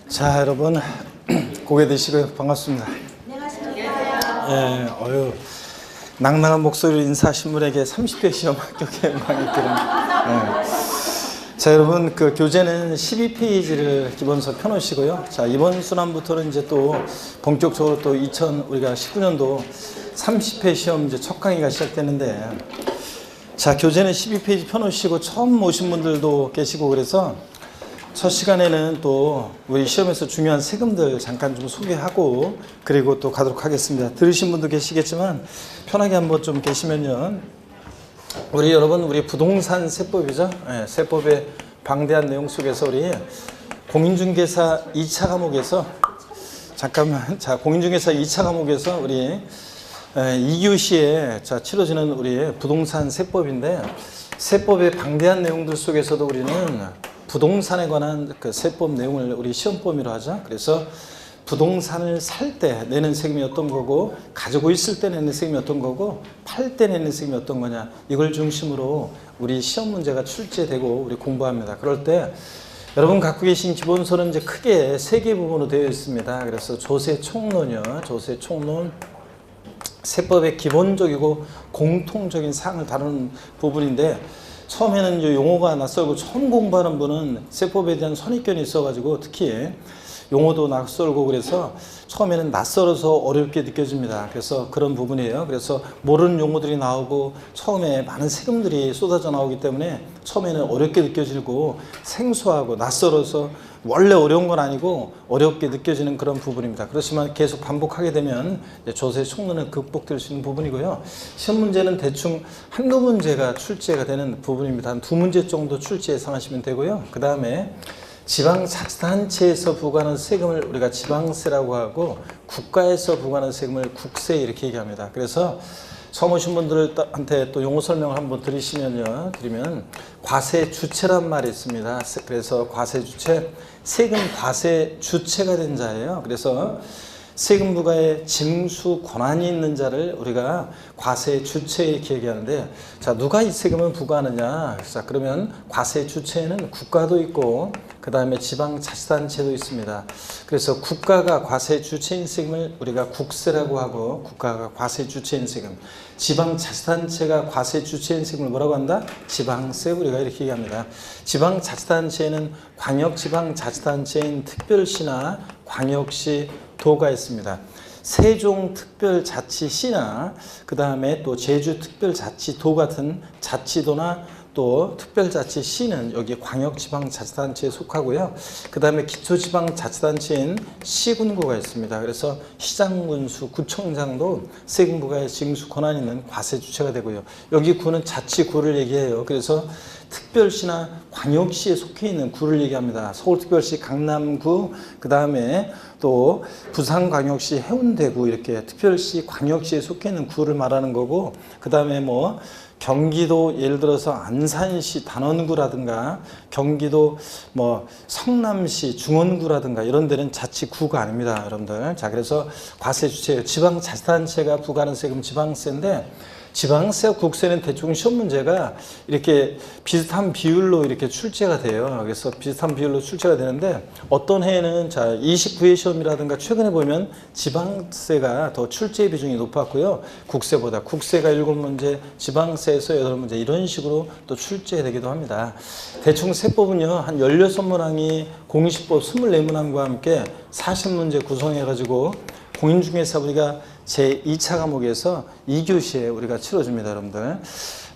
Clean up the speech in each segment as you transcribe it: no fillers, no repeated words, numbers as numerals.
자, 여러분 고개 드시고요. 반갑습니다. 안녕하십니까. 낭낭한 목소리로 인사하신 분에게 30회 시험 합격의 영광이 있기를. 자, 여러분 그 교재는 12페이지를 기본서 펴놓으시고요. 자, 이번 순환부터는 이제 또 본격적으로 또 우리가 19년도 30회 시험 이제 첫 강의가 시작되는데, 자, 교재는 12페이지 펴놓으시고 처음 오신 분들도 계시고 그래서 첫 시간에는 또 우리 시험에서 중요한 세금들 잠깐 좀 소개하고 그리고 또 가도록 하겠습니다. 들으신 분도 계시겠지만 편하게 한번 좀 계시면요. 우리 부동산 세법이죠. 네, 세법의 방대한 내용 속에서 우리 공인중개사 2차 과목에서 공인중개사 2차 과목에서 우리 2교시에 치러지는 우리 부동산 세법인데, 세법의 방대한 내용들 속에서도 우리는 부동산에 관한 그 세법 내용을 우리 시험 범위로 하죠. 그래서 부동산을 살 때 내는 세금이 어떤 거고, 가지고 있을 때 내는 세금이 어떤 거고, 팔 때 내는 세금이 어떤 거냐, 이걸 중심으로 우리 시험 문제가 출제되고 우리 공부합니다. 그럴 때 여러분 갖고 계신 기본서는 이제 크게 3개 부분으로 되어 있습니다. 그래서 조세 총론이요. 조세 총론, 세법의 기본적이고 공통적인 사항을 다루는 부분인데, 처음에는 이제 용어가 낯설고 처음 공부하는 분은 세법에 대한 선입견이 있어가지고 특히 용어도 낯설고 그래서 처음에는 낯설어서 어렵게 느껴집니다. 그래서 그런 부분이에요. 그래서 모르는 용어들이 나오고 처음에 많은 세금들이 쏟아져 나오기 때문에 처음에는 어렵게 느껴지고 생소하고 낯설어서 원래 어려운 건 아니고 어렵게 느껴지는 그런 부분입니다. 그렇지만 계속 반복하게 되면 조세 총론은 극복될 수 있는 부분이고요. 시험 문제는 대충 한두 문제가 출제가 되는 부분입니다. 한 2문제 정도 출제 예상하시면 되고요. 그 다음에 지방자치단체에서 부과하는 세금을 우리가 지방세라고 하고, 국가에서 부과하는 세금을 국세 이렇게 얘기합니다. 그래서 처음 오신 분들한테 또 용어 설명을 한번 드리면 과세 주체란 말이 있습니다. 그래서 과세 주체, 세금 과세 주체가 된 자예요. 그래서 세금 부과에 징수 권한이 있는 자를 우리가 과세 주체 이렇게 얘기하는데, 자, 누가 이 세금을 부과하느냐? 자, 그러면 과세 주체에는 국가도 있고 그 다음에 지방자치단체도 있습니다. 그래서 국가가 과세 주체인 세금을 우리가 국세라고 하고, 국가가 과세 주체인 세금, 지방자치단체가 과세 주체인 세금을 뭐라고 한다? 지방세, 우리가 이렇게 얘기합니다. 지방자치단체에는 광역지방자치단체인 특별시나 광역시 도가 있습니다. 세종특별자치시나 그 다음에 또 제주특별자치도 같은 자치도나 또 특별자치시는 여기 광역지방자치단체에 속하고요. 그 다음에 기초지방자치단체인 시군구가 있습니다. 그래서 시장군수, 구청장도 세금 부과에 징수 권한이 있는 과세 주체가 되고요. 여기 구는 자치구를 얘기해요. 그래서 특별시나 광역시에 속해 있는 구를 얘기합니다. 서울특별시 강남구, 그 다음에 또 부산광역시 해운대구, 이렇게 특별시 광역시에 속해 있는 구를 말하는 거고, 그 다음에 뭐 경기도 예를 들어서 안산시 단원구라든가 경기도 뭐 성남시 중원구라든가 이런 데는 자치구가 아닙니다, 여러분들. 자, 그래서 과세 주체예요. 지방자치단체가 부과하는 세금 지방세인데, 지방세와 국세는 대충 시험 문제가 이렇게 비슷한 비율로 이렇게 출제가 돼요. 그래서 비슷한 비율로 출제가 되는데, 어떤 해에는 29회 시험이라든가 최근에 보면 지방세가 더 출제 비중이 높았고요. 국세보다 국세가 7문제, 지방세에서 8문제, 이런 식으로 또 출제되기도 합니다. 대충 세법은요, 한 16문항이 공시법 24문항과 함께 40문제 구성해가지고 공인중개사 우리가 제2차 과목에서 2교시에 우리가 치러줍니다, 여러분들.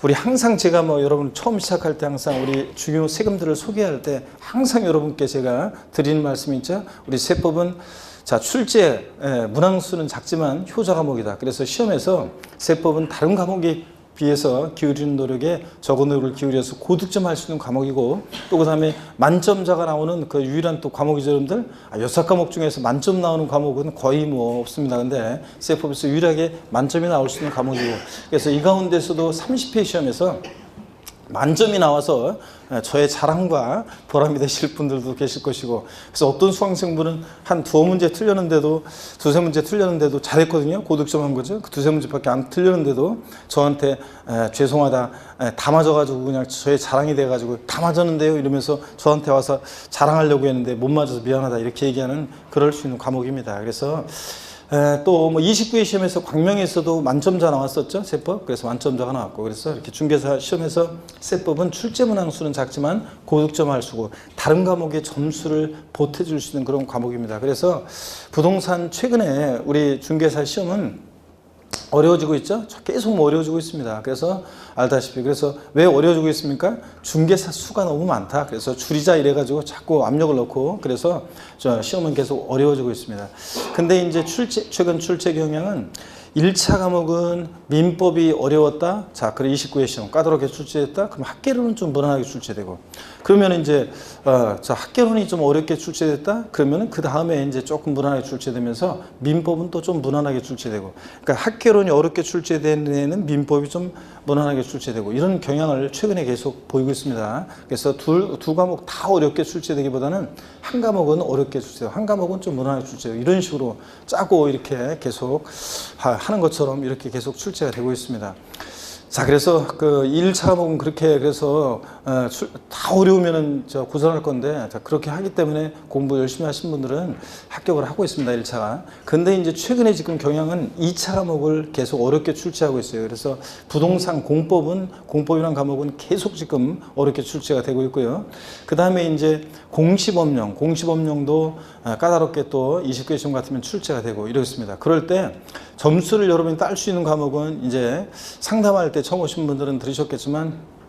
우리 항상 제가 여러분 처음 시작할 때 항상 우리 중요 세금들을 소개할 때 항상 여러분께 제가 드리는 말씀이 있죠. 우리 세법은 출제 문항수는 작지만 효자 과목이다. 그래서 시험에서 세법은 다른 과목에 비해서 기울이는 노력에 적은 노력을 기울여서 고득점 할 수 있는 과목이고, 또 그 다음에 만점자가 나오는 그 유일한 또 과목이죠, 여러분들. 6과목 중에서 만점 나오는 과목은 거의 없습니다. 근데 세법에서 유일하게 만점이 나올 수 있는 과목이고, 그래서 이 가운데서도 30회 시험에서 만점이 나와서 저의 자랑과 보람이 되실 분들도 계실 것이고, 그래서 어떤 수강생분은 한 두어 문제 틀렸는데도, 두세 문제 틀렸는데도 잘했거든요. 고득점 한 거죠. 그 두세 문제밖에 안 틀렸는데도 저한테 죄송하다, 다 맞아가지고 그냥 저의 자랑이 돼가지고 다 맞았는데요 이러면서 저한테 와서 자랑하려고 했는데 못 맞아서 미안하다 이렇게 얘기하는, 그럴 수 있는 과목입니다. 그래서 또 뭐 29회 시험에서 광명에서도 만점자 나왔었죠, 세법. 그래서 만점자가 나왔고, 그래서 이렇게 중개사 시험에서 세법은 출제 문항수는 작지만 고득점 할 수고 다른 과목의 점수를 보태줄 수 있는 그런 과목입니다. 그래서 부동산 최근에 우리 중개사 시험은 어려워지고 있죠. 계속 어려워지고 있습니다. 그래서 알다시피, 그래서 왜 어려워지고 있습니까? 중개사 수가 너무 많다. 그래서 줄이자 이래가지고 자꾸 압력을 넣고, 그래서 시험은 계속 어려워지고 있습니다. 근데 이제 최근 출제 경향은 1차 과목은 민법이 어려웠다. 자, 그래 29회 시험 까다롭게 출제됐다. 그럼 학개론은 좀 무난하게 출제되고, 그러면 이제 자, 학개론이 좀 어렵게 출제됐다. 그러면은 그 다음에 이제 조금 무난하게 출제되면서 민법은 또 좀 무난하게 출제되고, 그러니까 학개론이 어렵게 출제된 데에는 민법이 좀 무난하게 출제되고, 이런 경향을 최근에 계속 보이고 있습니다. 그래서 두 과목 다 어렵게 출제되기보다는 한 과목은 어렵게 출제되고 한 과목은 좀 무난하게 출제되고, 이런 식으로 짜고 이렇게 계속 하는 것처럼 이렇게 계속 출제가 되고 있습니다. 자, 그래서 그 1차 과목은 그렇게, 그래서 다 어려우면은 고생할 건데, 자, 그렇게 하기 때문에 공부 열심히 하신 분들은 합격을 하고 있습니다, 1차가. 근데 이제 최근에 지금 경향은 2차 과목을 계속 어렵게 출제하고 있어요. 그래서 부동산 공법이라는 과목은 계속 지금 어렵게 출제가 되고 있고요. 그 다음에 이제 공시법령도 까다롭게 또 20개 시험 같으면 출제가 되고 이렇습니다. 그럴 때 점수를 여러분이 딸 수 있는 과목은, 이제 상담할 때 처음 오신 분들은 들으셨겠지만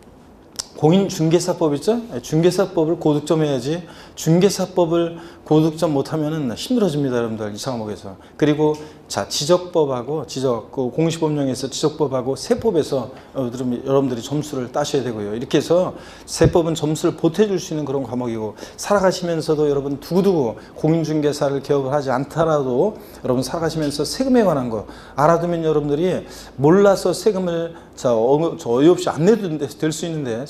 공인중개사법 있죠? 중개사법을 고득점 해야지, 중개사법을 고득점 못하면 힘들어집니다, 여러분들, 2차 과목에서. 그리고 자, 지적법하고 그 공시법령에서 지적법하고 세법에서 여러분들이 점수를 따셔야 되고요. 이렇게 해서 세법은 점수를 보태줄 수 있는 그런 과목이고, 살아가시면서도 여러분 두고두고 공인중개사를 개업을 하지 않더라도 여러분 살아가시면서 세금에 관한 거 알아두면, 여러분들이 몰라서 세금을 어이없이 안 내도 될 수 있는데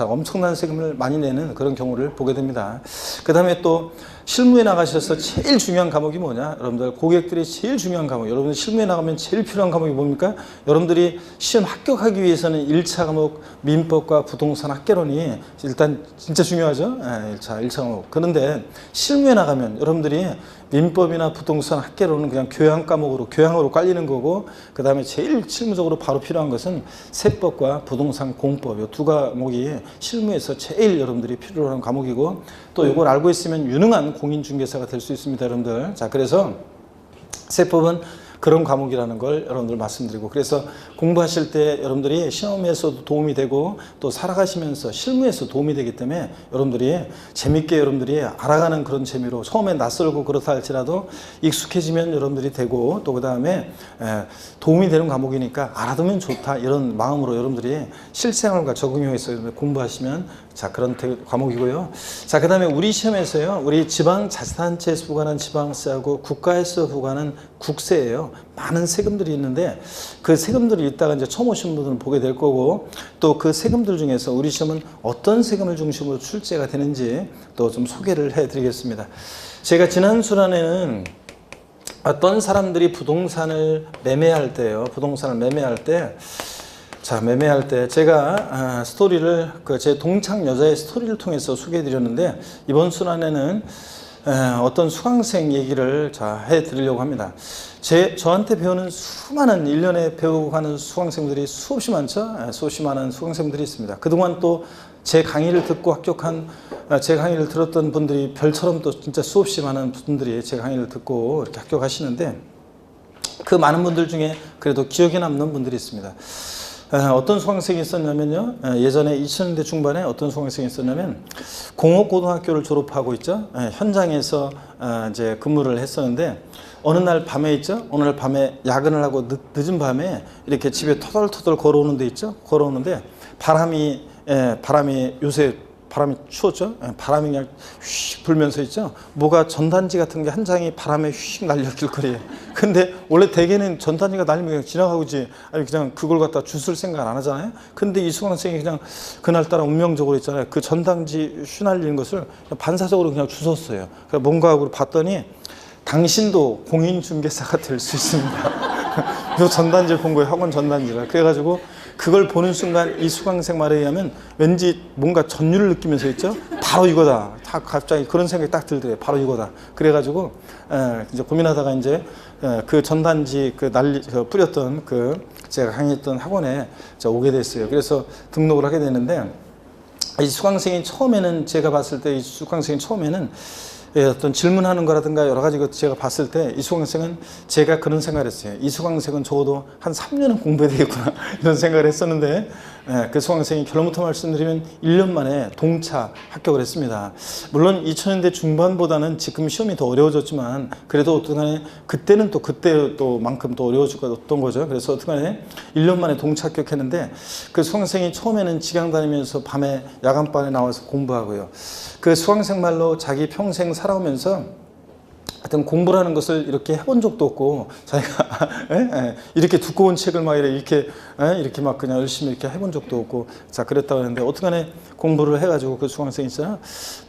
엄청난 세금을 많이 내는 그런 경우를 보게 됩니다. 그 다음에 또 실무에 나가셔서 제일 중요한 과목이 뭐냐? 여러분들, 고객들이 제일 중요한 과목, 여러분들 실무에 나가면 제일 필요한 과목이 뭡니까? 여러분들이 시험 합격하기 위해서는 1차 과목 민법과 부동산 학개론이 일단 진짜 중요하죠? 1차 과목. 그런데 실무에 나가면 여러분들이 민법이나 부동산 학개론은 그냥 교양으로 깔리는 거고, 그 다음에 제일 실무적으로 바로 필요한 것은 세법과 부동산 공법, 이 두 과목이 실무에서 제일 여러분들이 필요로 하는 과목이고, 또 이걸 알고 있으면 유능한 공인중개사가 될 수 있습니다, 여러분들. 자, 그래서 세법은 그런 과목이라는 걸 여러분들 말씀드리고, 그래서 공부하실 때 여러분들이 시험에서도 도움이 되고 또 살아가시면서 실무에서 도움이 되기 때문에 여러분들이 재밌게 여러분들이 알아가는 그런 재미로, 처음에 낯설고 그렇다 할지라도 익숙해지면 여러분들이 되고, 또 그 다음에 도움이 되는 과목이니까 알아두면 좋다, 이런 마음으로 여러분들이 실생활과 적응해서 공부하시면, 자, 그런 과목이고요. 자, 그 다음에 우리 시험에서요, 우리 지방자치단체에서 부과하는 지방세하고 국가에서 부과하는 국세예요. 많은 세금들이 있는데, 그 세금들이 이따가 이제 처음 오신 분들은 보게 될 거고, 또 그 세금들 중에서 우리 시험은 어떤 세금을 중심으로 출제가 되는지 또 좀 소개를 해 드리겠습니다. 제가 지난 시간에는 어떤 사람들이 부동산을 매매할 때요, 매매할 때 제가 스토리를, 제 동창 여자의 스토리를 통해서 소개해 드렸는데, 이번 순환에는 어떤 수강생 얘기를 해드리려고 합니다. 저한테 배우는 수많은 1년에 배우고 가는 수강생들이 수없이 많죠. 수없이 많은 수강생들이 있습니다. 그동안 또 제 강의를 듣고 제 강의를 들었던 분들이 별처럼 또 진짜 수없이 많은 분들이 제 강의를 듣고 이렇게 합격하시는데, 그 많은 분들 중에 그래도 기억에 남는 분들이 있습니다. 어떤 수강생이 있었냐면요, 예전에 2000년대 중반에 어떤 수강생이 있었냐면, 공업고등학교를 졸업하고 있죠. 현장에서 이제 근무를 했었는데, 어느 날 밤에 야근을 하고 늦은 밤에 이렇게 집에 터덜터덜 걸어오는 데 있죠. 걸어오는데 바람이 요새 바람이 추웠죠. 바람이 그냥 휙 불면서 있죠. 뭐가 전단지 같은 게 한 장이 바람에 휙 날려 길거리에. 근데 원래 대개는 전단지가 날리면 그냥 지나가고지, 아니 그냥 그걸 갖다 주술 생각 안 하잖아요. 근데 이 수강생이 그냥 그날따라 운명적으로 있잖아요. 그 전단지 휘날리는 것을 반사적으로 그냥 주웠어요. 그러니까 뭔가 하고 봤더니 당신도 공인중개사가 될 수 있습니다. 요 전단지를 본 거예요. 학원 전단지를. 그래가지고 그걸 보는 순간 이 수강생 말에 의하면 왠지 뭔가 전율을 느끼면서 있죠. 바로 이거다. 다 갑자기 그런 생각이 딱 들더래요. 바로 이거다. 그래가지고 이제 고민하다가 이제 그 전단지 뿌렸던 제가 강의했던 학원에 오게 됐어요. 그래서 등록을 하게 되는데 이 수강생이 처음에는 제가 봤을 때 이 수강생이 처음에는 어떤 질문하는 거라든가 여러 가지 것 제가 봤을 때 이 수강생은 제가 그런 생각을 했어요. 이 수강생은 적어도 한 3년은 공부해야 되겠구나 이런 생각을 했었는데 그 수강생이 결론부터 말씀드리면 1년 만에 동차 합격을 했습니다. 물론 2000년대 중반보다는 지금 시험이 더 어려워졌지만 그래도 어떡하네 그때는 또 그때 또 만큼 더 어려워졌던 거죠. 그래서 어떡하네 1년 만에 동차 합격했는데 그 수강생이 처음에는 직장 다니면서 밤에 야간반에 나와서 공부하고요. 그 수강생 말로 자기 평생 살아오면서 하여튼 공부라는 것을 이렇게 해본 적도 없고 자기가 이렇게 두꺼운 책을 막 이렇게 막 그냥 열심히 이렇게 해본 적도 없고 자 그랬다고 하는데 어떡하네 공부를 해가지고 그 수강생이 있어요.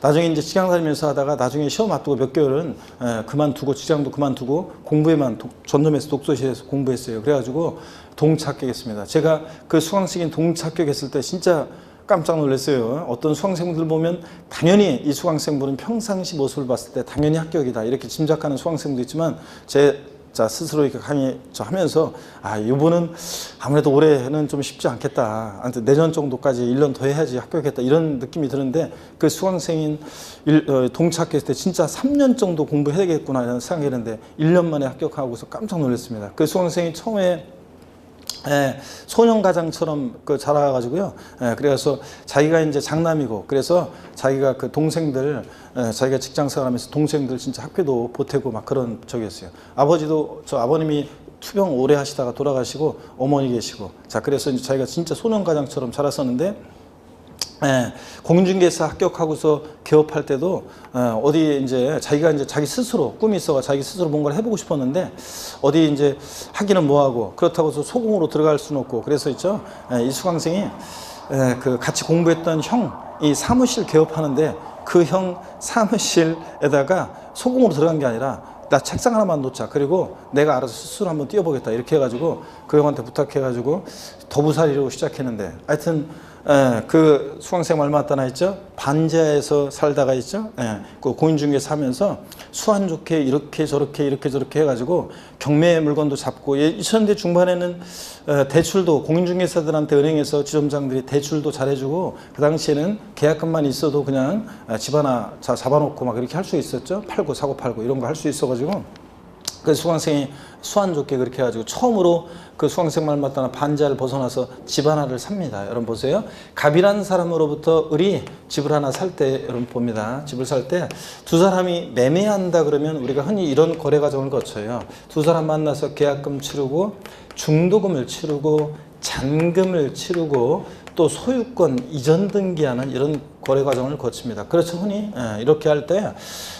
나중에 이제 직장 다니면서 하다가 나중에 시험 앞두고 몇 개월은 그만두고 직장도 그만두고 공부에만 전념해서 독서실에서 공부했어요. 그래가지고 동차 합격했습니다. 제가 그 수강생인 동차 합격했을 때 진짜 깜짝 놀랐어요. 어떤 수강생분들 보면 당연히 이 수강생분은 평상시 모습을 봤을 때 당연히 합격이다 이렇게 짐작하는 수강생도 있지만 제 스스로 이렇게 강의 하면서 이분은 아무래도 올해는 좀 쉽지 않겠다. 아무튼 내년 정도까지 1년 더 해야지 합격했다 이런 느낌이 드는데 그 수강생인 동차 합격했을 때 진짜 3년 정도 공부해야 되겠구나 이런 생각이 했는데 1년 만에 합격하고서 깜짝 놀랐습니다. 그 수강생이 처음에 소년가장처럼 자라가지고요. 그래서 자기가 이제 장남이고, 그래서 자기가 그 동생들, 자기가 직장생활하면서 동생들 진짜 학교도 보태고 막 그런 적이었어요. 아버지도 아버님이 투병 오래 하시다가 돌아가시고 어머니 계시고, 자 그래서 이제 자기가 진짜 소년가장처럼 자랐었는데. 공인중개사 합격하고서 개업할 때도 어디 이제 자기가 이제 자기 스스로 꿈이 있어가 자기 스스로 뭔가를 해보고 싶었는데 어디 이제 하기는 뭐하고 그렇다고 해서 소공으로 들어갈 수는 없고 그래서 있죠. 이 수강생이 그 같이 공부했던 형이 사무실 개업하는데 그 형 사무실에다가 소공으로 들어간 게 아니라 나 책상 하나만 놓자. 그리고 내가 알아서 스스로 한번 뛰어보겠다. 이렇게 해가지고 그 형한테 부탁해가지고 더부살이로 시작했는데 하여튼 그 수강생 얼마 왔다나 했죠? 반지하에서 살다가 있죠? 그 공인중개사 하면서 수완 좋게 이렇게 저렇게 해가지고 경매 물건도 잡고 2000년대 중반에는 대출도 공인중개사들한테 은행에서 지점장들이 대출도 잘해주고 그 당시에는 계약금만 있어도 그냥 집 하나 잡아놓고 막 이렇게 할 수 있었죠? 팔고 사고 팔고 이런 거 할 수 있어가지고 그 수강생이 수완 좋게 그렇게 해가지고 처음으로 그 수강생 말 맞다나 반지하를 벗어나서 집 하나를 삽니다. 여러분 보세요. 갑이라는 사람으로부터 을이 집을 하나 살 때 여러분 봅니다. 집을 살 때 두 사람이 매매한다 그러면 우리가 흔히 이런 거래 과정을 거쳐요. 두 사람 만나서 계약금 치르고 중도금을 치르고 잔금을 치르고 또 소유권 이전 등기하는 이런 거래 과정을 거칩니다. 그렇죠. 흔히 이렇게 할 때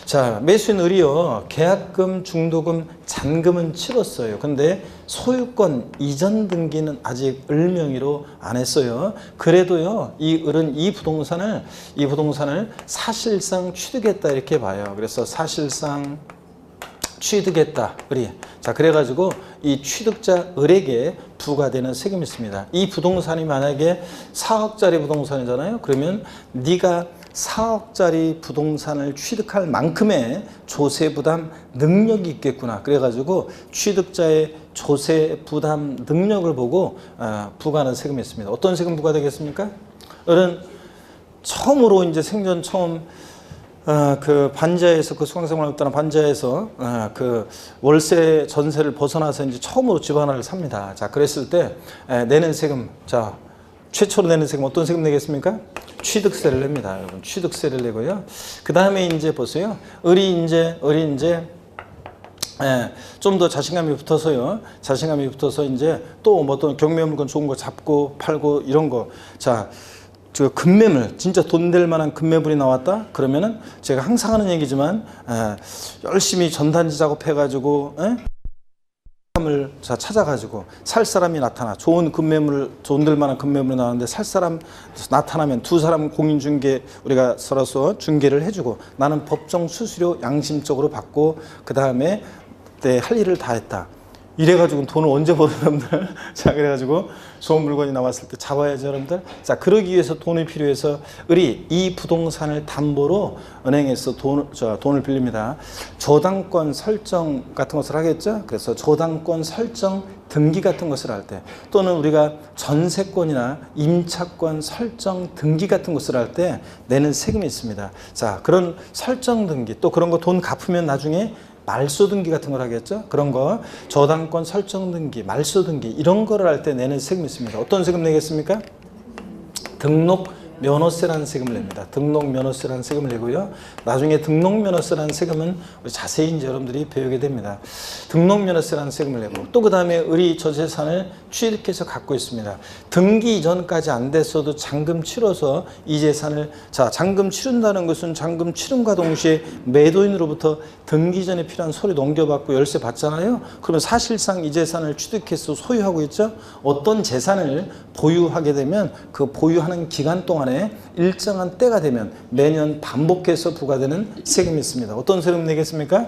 자 매수인 을이요 계약금, 중도금, 잔금은 치렀어요. 근데 소유권 이전 등기는 아직 을 명의로 안 했어요. 그래도요 이 을은 이 부동산을 사실상 취득했다 이렇게 봐요. 그래서 사실상 취득했다 을이. 자 그래가지고 이 취득자 을에게 부과되는 세금이 있습니다. 이 부동산이 만약에 4억짜리 부동산이잖아요. 그러면 네가 4억짜리 부동산을 취득할 만큼의 조세 부담 능력이 있겠구나. 그래가지고 취득자의 조세 부담 능력을 보고 부과하는 세금이 있습니다. 어떤 세금 부과되겠습니까? 을은 처음으로 이제 생전 처음 그 반지하에서 그 수강생활을 했다는 반지하에서 그 월세 전세를 벗어나서 이제 처음으로 집 하나를 삽니다. 자 그랬을 때 내는 세금, 자 최초로 내는 세금 어떤 세금 내겠습니까? 취득세를 냅니다. 여러분 취득세를 내고요. 그 다음에 이제 보세요. 을이 이제 좀 더 자신감이 붙어서요. 자신감이 붙어서 이제 또 뭐 어떤 경매 물건 좋은 거 잡고 팔고 이런 거. 자 저 급매물, 진짜 돈 될 만한 급매물이 나왔다? 그러면은 제가 항상 하는 얘기지만 열심히 전단지 작업해가지고 사람을 찾아가지고 살 사람이 나타나 좋은 급매물, 돈 될 만한 급매물이 나왔는데 살 사람 나타나면 두 사람 공인중개 우리가 서로서 중개를 해주고 나는 법정 수수료 양심적으로 받고 그 다음에 내 할 일을 다 했다. 이래가지고 돈을 언제 벌어요, 여러분들? 자, 그래가지고 좋은 물건이 나왔을 때 잡아야죠, 여러분들. 자, 그러기 위해서 돈이 필요해서 우리 이 부동산을 담보로 은행에서 돈을 빌립니다. 저당권 설정 같은 것을 하겠죠? 그래서 저당권 설정 등기 같은 것을 할 때 또는 우리가 전세권이나 임차권 설정 등기 같은 것을 할 때 내는 세금이 있습니다. 자, 그런 설정 등기 또 그런 거 돈 갚으면 나중에 말소 등기 같은 걸 하겠죠. 그런 거 저당권 설정 등기, 말소 등기 이런 거를 할 때 내는 세금이 있습니다. 어떤 세금 내겠습니까? 등록 면허세라는 세금을 냅니다. 등록 면허세라는 세금을 내고요. 나중에 등록 면허세라는 세금은 자세히 이제 여러분들이 배우게 됩니다. 등록 면허세라는 세금을 내고 또 그 다음에 우리 저 재산을 취득해서 갖고 있습니다. 등기 이전까지 안 됐어도 잔금 치러서 이 재산을 잔금 치른다는 것은 잔금 치름과 동시에 매도인으로부터 등기 전에 필요한 서류 넘겨받고 열쇠 받잖아요. 그러면 사실상 이 재산을 취득해서 소유하고 있죠. 어떤 재산을 보유하게 되면 그 보유하는 기간 동안에 일정한 때가 되면 매년 반복해서 부과되는 세금이 있습니다. 어떤 세금 내겠습니까?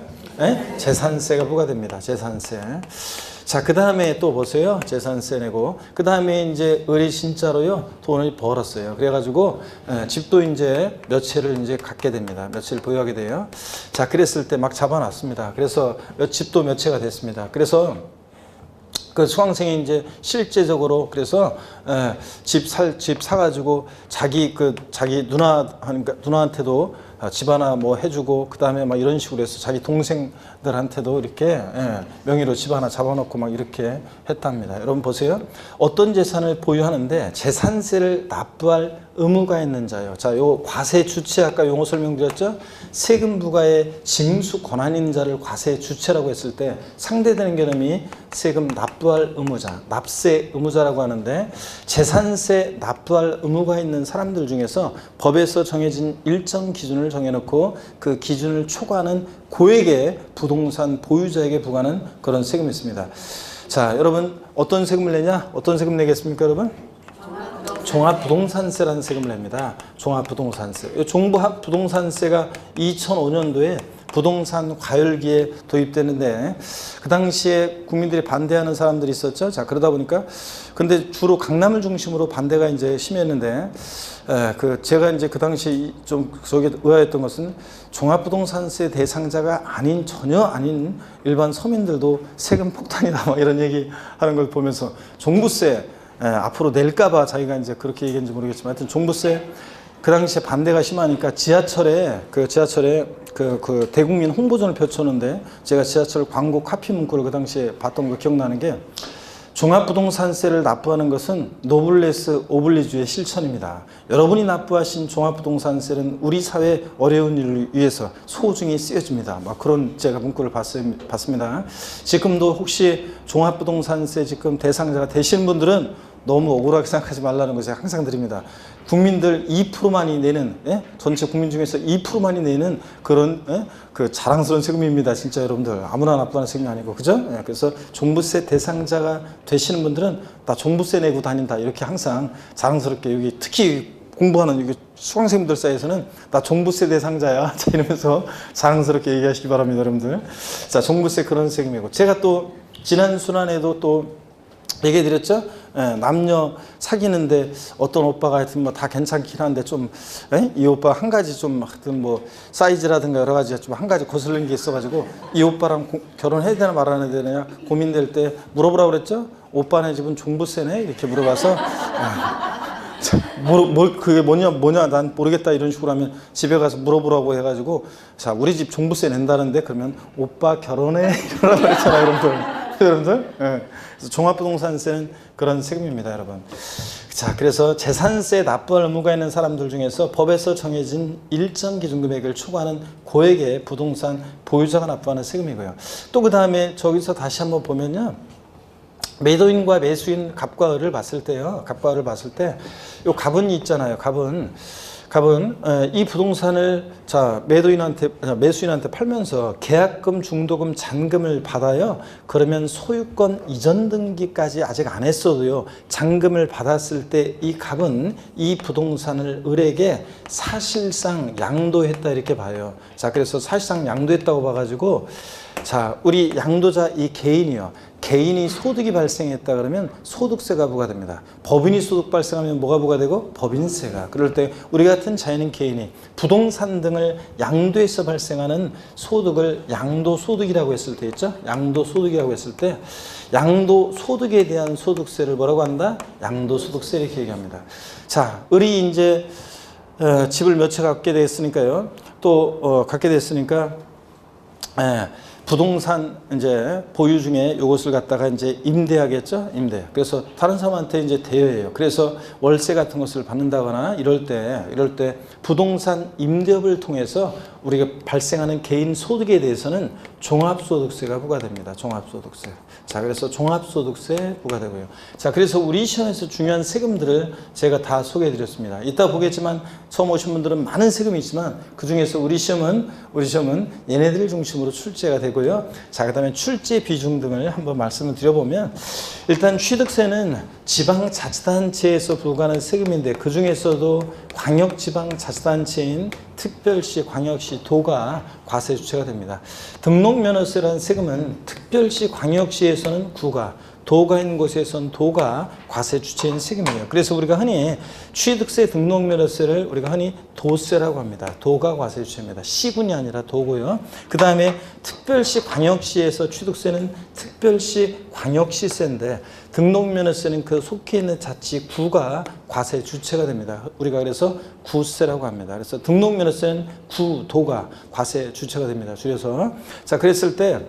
재산세가 부과됩니다. 재산세. 자, 그 다음에 또 보세요. 재산세 내고 그 다음에 이제 을이 진짜로요 돈을 벌었어요. 그래가지고 집도 이제 몇 채를 이제 갖게 됩니다. 몇 채를 보유하게 돼요. 자, 그랬을 때 막 잡아놨습니다. 그래서 집도 몇 채가 됐습니다. 그래서 그 수강생이 이제 실제적으로 그래서 집 사가지고 자기 누나한테도 집 하나 뭐 해주고 그 다음에 막 이런 식으로 해서 자기 동생들한테도 이렇게 명의로 집 하나 잡아놓고 막 이렇게 했답니다. 여러분 보세요. 어떤 재산을 보유하는데 재산세를 납부할 의무가 있는 자요. 자, 요 과세 주체 아까 용어 설명드렸죠? 세금 부과에 징수 권한 있는 자를 과세 주체라고 했을 때 상대되는 개념이 세금 납부할 의무자, 납세 의무자라고 하는데 재산세 납부할 의무가 있는 사람들 중에서 법에서 정해진 일정 기준을 정해놓고 그 기준을 초과하는 고액의 부동산 보유자에게 부과하는 그런 세금이 있습니다. 자, 여러분 어떤 세금을 내냐? 어떤 세금 내겠습니까, 여러분? 종합부동산세라는 세금을 냅니다. 종합부동산세. 이 종합부동산세가 2005년도에 부동산 과열기에 도입되는데 그 당시에 국민들이 반대하는 사람들이 있었죠. 자, 그러다 보니까 근데 주로 강남을 중심으로 반대가 이제 심했는데 제가 이제 그 당시 좀 저게 의아했던 것은 종합부동산세 대상자가 전혀 아닌 일반 서민들도 세금 폭탄이다 막 이런 얘기 하는 걸 보면서 종부세 앞으로 낼까봐 자기가 이제 그렇게 얘기했는지 모르겠지만 하여튼 종부세 그 당시에 반대가 심하니까 지하철에 그 대국민 홍보전을 펼쳤는데 제가 지하철 광고 카피 문구를 그 당시에 봤던 거 기억나는 게 종합부동산세를 납부하는 것은 노블레스 오블리주의 실천입니다. 여러분이 납부하신 종합부동산세는 우리 사회 어려운 일을 위해서 소중히 쓰여집니다. 막 그런 제가 문구를 봤습니다. 지금도 혹시 종합부동산세 지금 대상자가 되시는 분들은 너무 억울하게 생각하지 말라는 거 제가 항상 드립니다. 국민들 2%만이 내는 전체 국민 중에서 2%만이 내는 그런 그 자랑스러운 세금입니다. 진짜 여러분들 아무나 납부하는 세금이 아니고 그죠? 그래서 종부세 대상자가 되시는 분들은 나 종부세 내고 다닌다 이렇게 항상 자랑스럽게 여기 특히 공부하는 여기 수강생분들 사이에서는 나 종부세 대상자야 자 이러면서 자랑스럽게 얘기하시기 바랍니다, 여러분들. 자, 종부세 그런 세금이고 제가 또 지난 순환에도 또 얘기해 드렸죠? 남녀 사귀는데 어떤 오빠가 하여튼 뭐 다 괜찮긴 한데 좀 이 오빠 한 가지 좀 하여튼 뭐 사이즈라든가 여러 가지 좀 한 가지 거슬리는 게 있어가지고 이 오빠랑 결혼해야 되나 말아야 되나 고민될 때 물어보라고 그랬죠? 오빠네 집은 종부세네? 이렇게 물어봐서 그게 뭐냐 난 모르겠다 이런 식으로 하면 집에 가서 물어보라고 해가지고 자 우리 집 종부세 낸다는데 그러면 오빠 결혼해 이러라고 했잖아요, 여러분들. 그래서 종합부동산세는 그런 세금입니다, 여러분. 자, 그래서 재산세 납부할 의무가 있는 사람들 중에서 법에서 정해진 일정 기준 금액을 초과하는 고액의 부동산 보유자가 납부하는 세금이고요. 또 그 다음에 저기서 다시 한번 보면요. 매도인과 매수인 갑과 을을 봤을 때요. 갑과 을을 봤을 때 요 갑은 있잖아요. 갑은 이 부동산을 매수인한테 팔면서 계약금, 중도금, 잔금을 받아요. 그러면 소유권 이전 등기까지 아직 안 했어도요. 잔금을 받았을 때 이 갑은 이 부동산을 을에게 사실상 양도했다 이렇게 봐요. 자, 그래서 사실상 양도했다고 봐가지고 자, 우리 양도자 이 개인이 소득이 발생했다 그러면 소득세가 부과됩니다. 법인이 소득 발생하면 뭐가 부과되고? 법인세가. 그럴 때 우리 같은 자연인 개인이 부동산 등을 양도해서 발생하는 소득을 양도소득이라고 했을 때 있죠? 양도소득이라고 했을 때 양도소득에 대한 소득세를 뭐라고 한다? 양도소득세 이렇게 얘기합니다. 자, 을이 이제 집을 몇 채 갖게 됐으니까요. 또 갖게 됐으니까 부동산 이제 보유 중에 요것을 갖다가 이제 임대하겠죠? 임대. 그래서 다른 사람한테 이제 대여해요. 그래서 월세 같은 것을 받는다거나 이럴 때 부동산 임대업을 통해서 우리가 발생하는 개인 소득에 대해서는 종합소득세가 부과됩니다. 종합소득세. 자, 그래서 종합소득세 부과되고요. 자, 그래서 우리 시험에서 중요한 세금들을 제가 다 소개해 드렸습니다. 이따 보겠지만 처음 오신 분들은 많은 세금이 있지만 그 중에서 우리 시험은 얘네들 중심으로 출제가 되고요. 자, 그다음에 출제 비중 등을 한번 말씀을 드려보면 일단 취득세는 지방자치단체에서 부과하는 세금인데 그 중에서도 광역지방자치단체인 특별시, 광역시, 도가 과세 주체가 됩니다. 등록면허세라는 세금은 특별시, 광역시에서는 구가, 도가 있는 곳에서는 도가 과세 주체인 세금이에요. 그래서 우리가 흔히 취득세, 등록면허세를 우리가 흔히 도세라고 합니다. 도가 과세 주체입니다. 시군이 아니라 도고요. 그 다음에 특별시, 광역시에서 취득세는 특별시, 광역시세인데 등록면허세는 그 속해 있는 자치구가 과세 주체가 됩니다. 우리가 그래서 구세라고 합니다. 그래서 등록면허세는 구, 도가 과세 주체가 됩니다. 줄여서. 자, 그랬을 때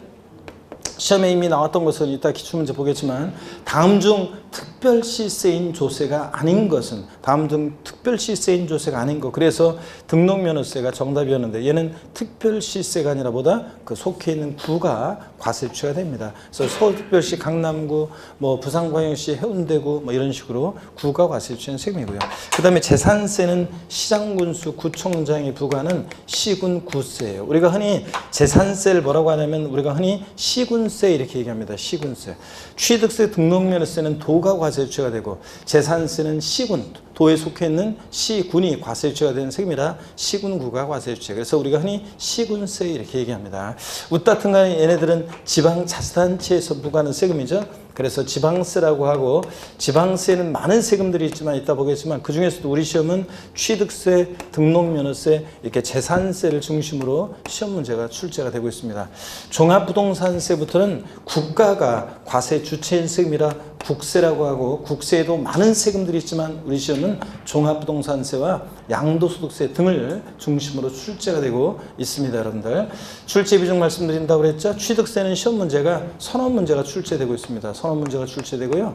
시험에 이미 나왔던 것을 이따 기출문제 보겠지만 다음 중 특별시세인 조세가 아닌 것은 특별시세인 조세가 아닌 것. 그래서 등록면허세가 정답이었는데 얘는 특별시세가 아니라 보다 그 속해 있는 구가 과세 주체가 됩니다. 그래서 서울특별시, 강남구, 뭐 부산광역시, 해운대구 뭐 이런 식으로 구가 과세 주체는 세금이고요. 그 다음에 재산세는 시장군수, 구청장이 부과하는 시군구세예요. 우리가 흔히 재산세를 뭐라고 하냐면 우리가 흔히 시군세 이렇게 얘기합니다. 시군세. 취득세, 등록면허세는 도가 과세 주체가 되고 재산세는 시군, 도에 속해 있는 시군이 과세 주체가 되는 세금이라 시군구가 과세 주체. 그래서 우리가 흔히 시군세 이렇게 얘기합니다. 웃다튼 간에 얘네들은 지방자치단체에서 부과하는 세금이죠. 그래서 지방세라고 하고 지방세는 많은 세금들이 있지만 이따 보겠지만 그중에서도 우리 시험은 취득세, 등록면허세, 이렇게 재산세를 중심으로 시험 문제가 출제가 되고 있습니다. 종합부동산세부터는 국가가 과세 주체인 세금이라 국세라고 하고 국세에도 많은 세금들이 있지만 우리 시험은 종합부동산세와 양도소득세 등을 중심으로 출제가 되고 있습니다. 여러분들 출제 비중 말씀드린다고 그랬죠. 취득세는 시험 문제가 선언 문제가 출제되고 있습니다. 선언 문제가 출제되고요.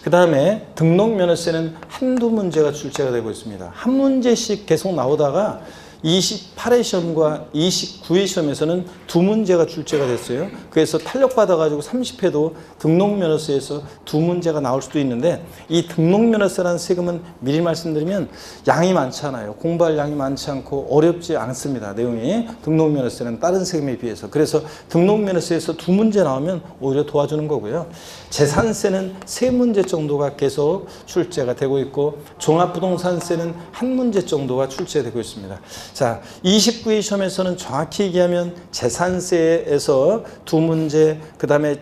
그 다음에 등록면허세는 한두 문제가 출제가 되고 있습니다. 한 문제씩 계속 나오다가 28회 시험과 29회 시험에서는 두 문제가 출제가 됐어요. 그래서 탄력받아가지고 30회도 등록면허세에서 두 문제가 나올 수도 있는데 이 등록면허세라는 세금은 미리 말씀드리면 양이 많잖아요. 공부할 양이 많지 않고 어렵지 않습니다. 내용이 등록면허세는 다른 세금에 비해서. 그래서 등록면허세에서 두 문제 나오면 오히려 도와주는 거고요. 재산세는 세 문제 정도가 계속 출제가 되고 있고 종합부동산세는 한 문제 정도가 출제되고 있습니다. 자, 29회 시험에서는 정확히 얘기하면 재산세에서 두 문제, 그 다음에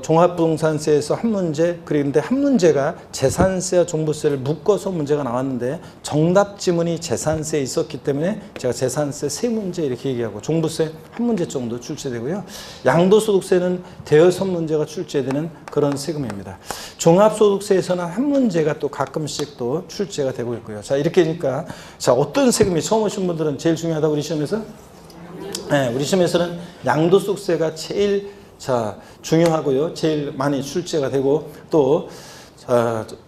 종합부동산세에서 한 문제, 그런데 한 문제가 재산세와 종부세를 묶어서 문제가 나왔는데 정답 지문이 재산세에 있었기 때문에 제가 재산세 세 문제 이렇게 얘기하고 종부세 한 문제 정도 출제되고요. 양도소득세는 대여섯 문제가 출제되는 그런 세금입니다. 종합소득세에서는 한 문제가 또 가끔씩 또 출제가 되고 있고요. 자, 이렇게 하니까 자, 어떤 세금이 처음 오신 분들은 제일 중요하다고 우리 시험에서? 네, 우리 시험에서는 양도소득세가 제일 중요하고요. 제일 많이 출제가 되고 또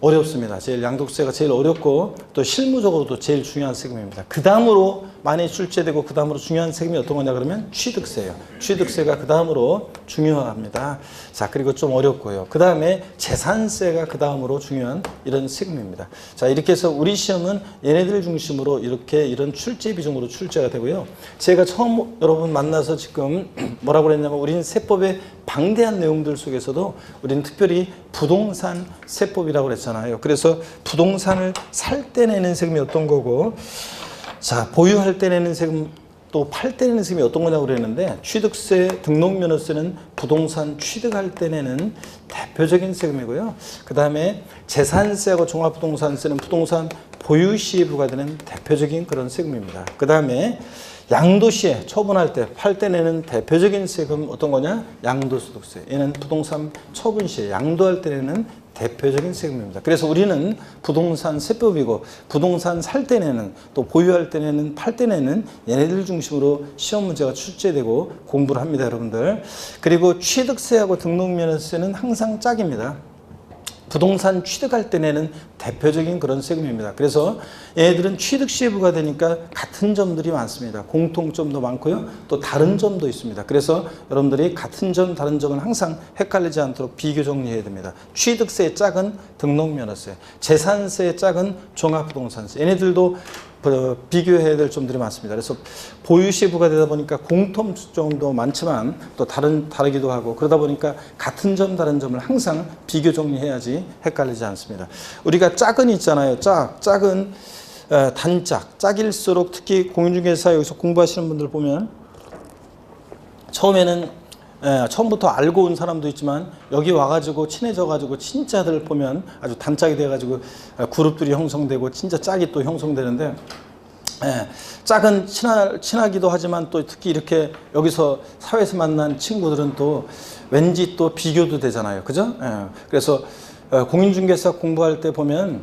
어렵습니다. 제일 양도세가 제일 어렵고 또 실무적으로도 제일 중요한 세금입니다. 그 다음으로 많이 출제되고 그 다음으로 중요한 세금이 어떤 거냐 그러면 취득세예요. 취득세가 그 다음으로 중요합니다. 자, 그리고 좀 어렵고요. 그 다음에 재산세가 그 다음으로 중요한 이런 세금입니다. 자, 이렇게 해서 우리 시험은 얘네들 중심으로 이렇게 이런 출제 비중으로 출제가 되고요. 제가 처음 여러분 만나서 지금 뭐라고 그랬냐면 우리는 세법의 방대한 내용들 속에서도 우리는 특별히 부동산 세법이라고 그랬잖아요. 그래서 부동산을 살 때 내는 세금이 어떤 거고, 자, 보유할 때 내는 세금, 또 팔 때 내는 세금이 어떤 거냐고 그랬는데, 취득세, 등록면허세는 부동산 취득할 때 내는 대표적인 세금이고요. 그 다음에 재산세하고 종합부동산세는 부동산 보유 시에 부과되는 대표적인 그런 세금입니다. 그 다음에 양도시에 처분할 때, 팔 때 내는 대표적인 세금 어떤 거냐? 양도소득세. 얘는 부동산 처분 시에 양도할 때 내는 대표적인 세금입니다. 그래서 우리는 부동산 세법이고 부동산 살 때 내는 또 보유할 때 내는 팔 때 내는 얘네들 중심으로 시험 문제가 출제되고 공부를 합니다, 여러분들. 그리고 취득세하고 등록면허세는 항상 짝입니다. 부동산 취득할 때 내는 대표적인 그런 세금입니다. 그래서 얘들은 취득시에 부과되니까 같은 점들이 많습니다. 공통점도 많고요. 또 다른 점도 있습니다. 그래서 여러분들이 같은 점, 다른 점은 항상 헷갈리지 않도록 비교 정리해야 됩니다. 취득세의 짝은 등록면허세, 재산세의 짝은 종합부동산세. 얘네들도 비교해야 될 점들이 많습니다. 그래서 보유시에 부과되다 보니까 공통점도 많지만 또 다르기도 하고 그러다 보니까 같은 점 다른 점을 항상 비교 정리해야지 헷갈리지 않습니다. 우리가 짝은 있잖아요. 짝은 단짝, 짝일수록 특히 공인중개사 여기서 공부하시는 분들 보면 처음부터 알고 온 사람도 있지만 여기 와가지고 친해져가지고 진짜들 보면 아주 단짝이 돼가지고 그룹들이 형성되고 진짜 짝이 또 형성되는데, 짝은 친하기도 하지만 또 특히 이렇게 여기서 사회에서 만난 친구들은 또 왠지 또 비교도 되잖아요. 그죠? 그래서 공인중개사 공부할 때 보면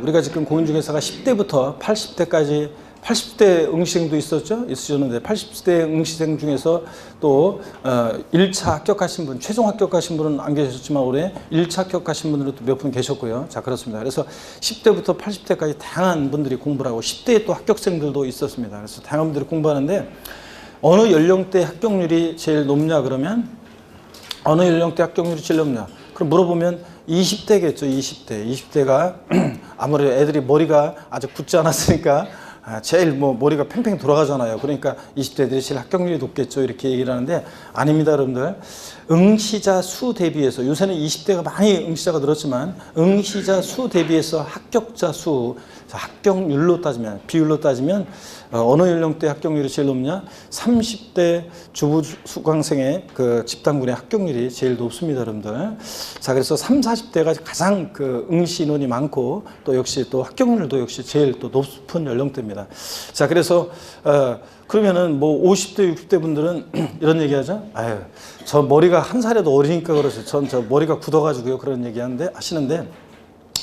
우리가 지금 공인중개사가 10대부터 80대까지 80대 응시생도 있으셨는데 80대 응시생 중에서 또 1차 합격하신 분, 최종 합격하신 분은 안 계셨지만 올해 1차 합격하신 분들도 몇 분 계셨고요. 자, 그렇습니다. 그래서 10대부터 80대까지 다양한 분들이 공부를 하고 10대에 또 합격생들도 있었습니다. 그래서 다양한 분들이 공부하는데 어느 연령대 합격률이 제일 높냐 그러면 어느 연령대 합격률이 제일 높냐? 그럼 물어보면 20대겠죠. 20대가 아무래도 애들이 머리가 아직 굳지 않았으니까 제일 머리가 팽팽 돌아가잖아요. 그러니까 20대들이 제일 합격률이 높겠죠. 이렇게 얘기를 하는데 아닙니다, 여러분들. 응시자 수 대비해서 요새는 20대가 많이 응시자가 늘었지만 응시자 수 대비해서 합격자 수, 합격률로 따지면 비율로 따지면 어느 연령대 합격률이 제일 높냐? 30대 주부 수강생의 그 집단군의 합격률이 제일 높습니다, 여러분들. 자, 그래서 30, 40대가 가장 그 응시 인원이 많고 또 역시 또 합격률도 역시 제일 또 높은 연령대입니다. 자, 그래서 그러면은 뭐 50대, 60대 분들은 이런 얘기 하죠. 아유, 저 머리가 한 살에도 어리니까 그러죠. 전 저 머리가 굳어가지고요. 그런 얘기 하시는데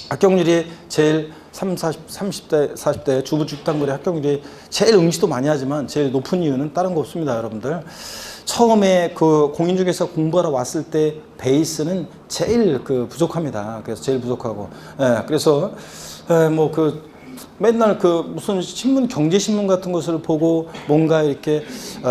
합격률이 제일 30대, 40대 주부 집단군의 합격률이 제일 응시도 많이 하지만 제일 높은 이유는 다른 거 없습니다, 여러분들. 처음에 그 공인중개사 공부하러 왔을 때 베이스는 제일 부족합니다. 그래서 제일 부족하고, 그래서 맨날 무슨 신문, 경제신문 같은 것을 보고 뭔가 이렇게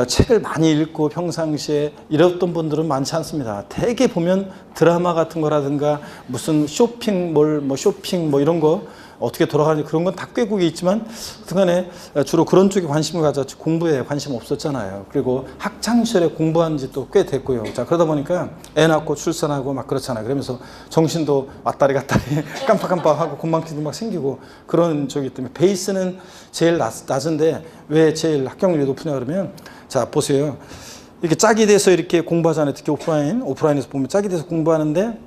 책을 많이 읽고 평상시에 이랬던 분들은 많지 않습니다. 대개 보면 드라마 같은 거라든가 무슨 쇼핑몰, 쇼핑 이런 거 어떻게 돌아가는지 그런 건 다 꿰국에 있지만 하여튼간에 주로 그런 쪽에 관심을 가졌지 공부에 관심 없었잖아요. 그리고 학창시절에 공부한 지 또 꽤 됐고요. 자, 그러다 보니까 애 낳고 출산하고 막 그렇잖아요. 그러면서 정신도 왔다리 갔다리 깜빡깜빡하고 건망증도 막 생기고 그런 쪽이기 때문에 베이스는 제일 낮은데 왜 제일 합격률이 높으냐 그러면, 자, 보세요. 이렇게 짝이 돼서 이렇게 공부하잖아요. 특히 오프라인에서 보면 짝이 돼서 공부하는데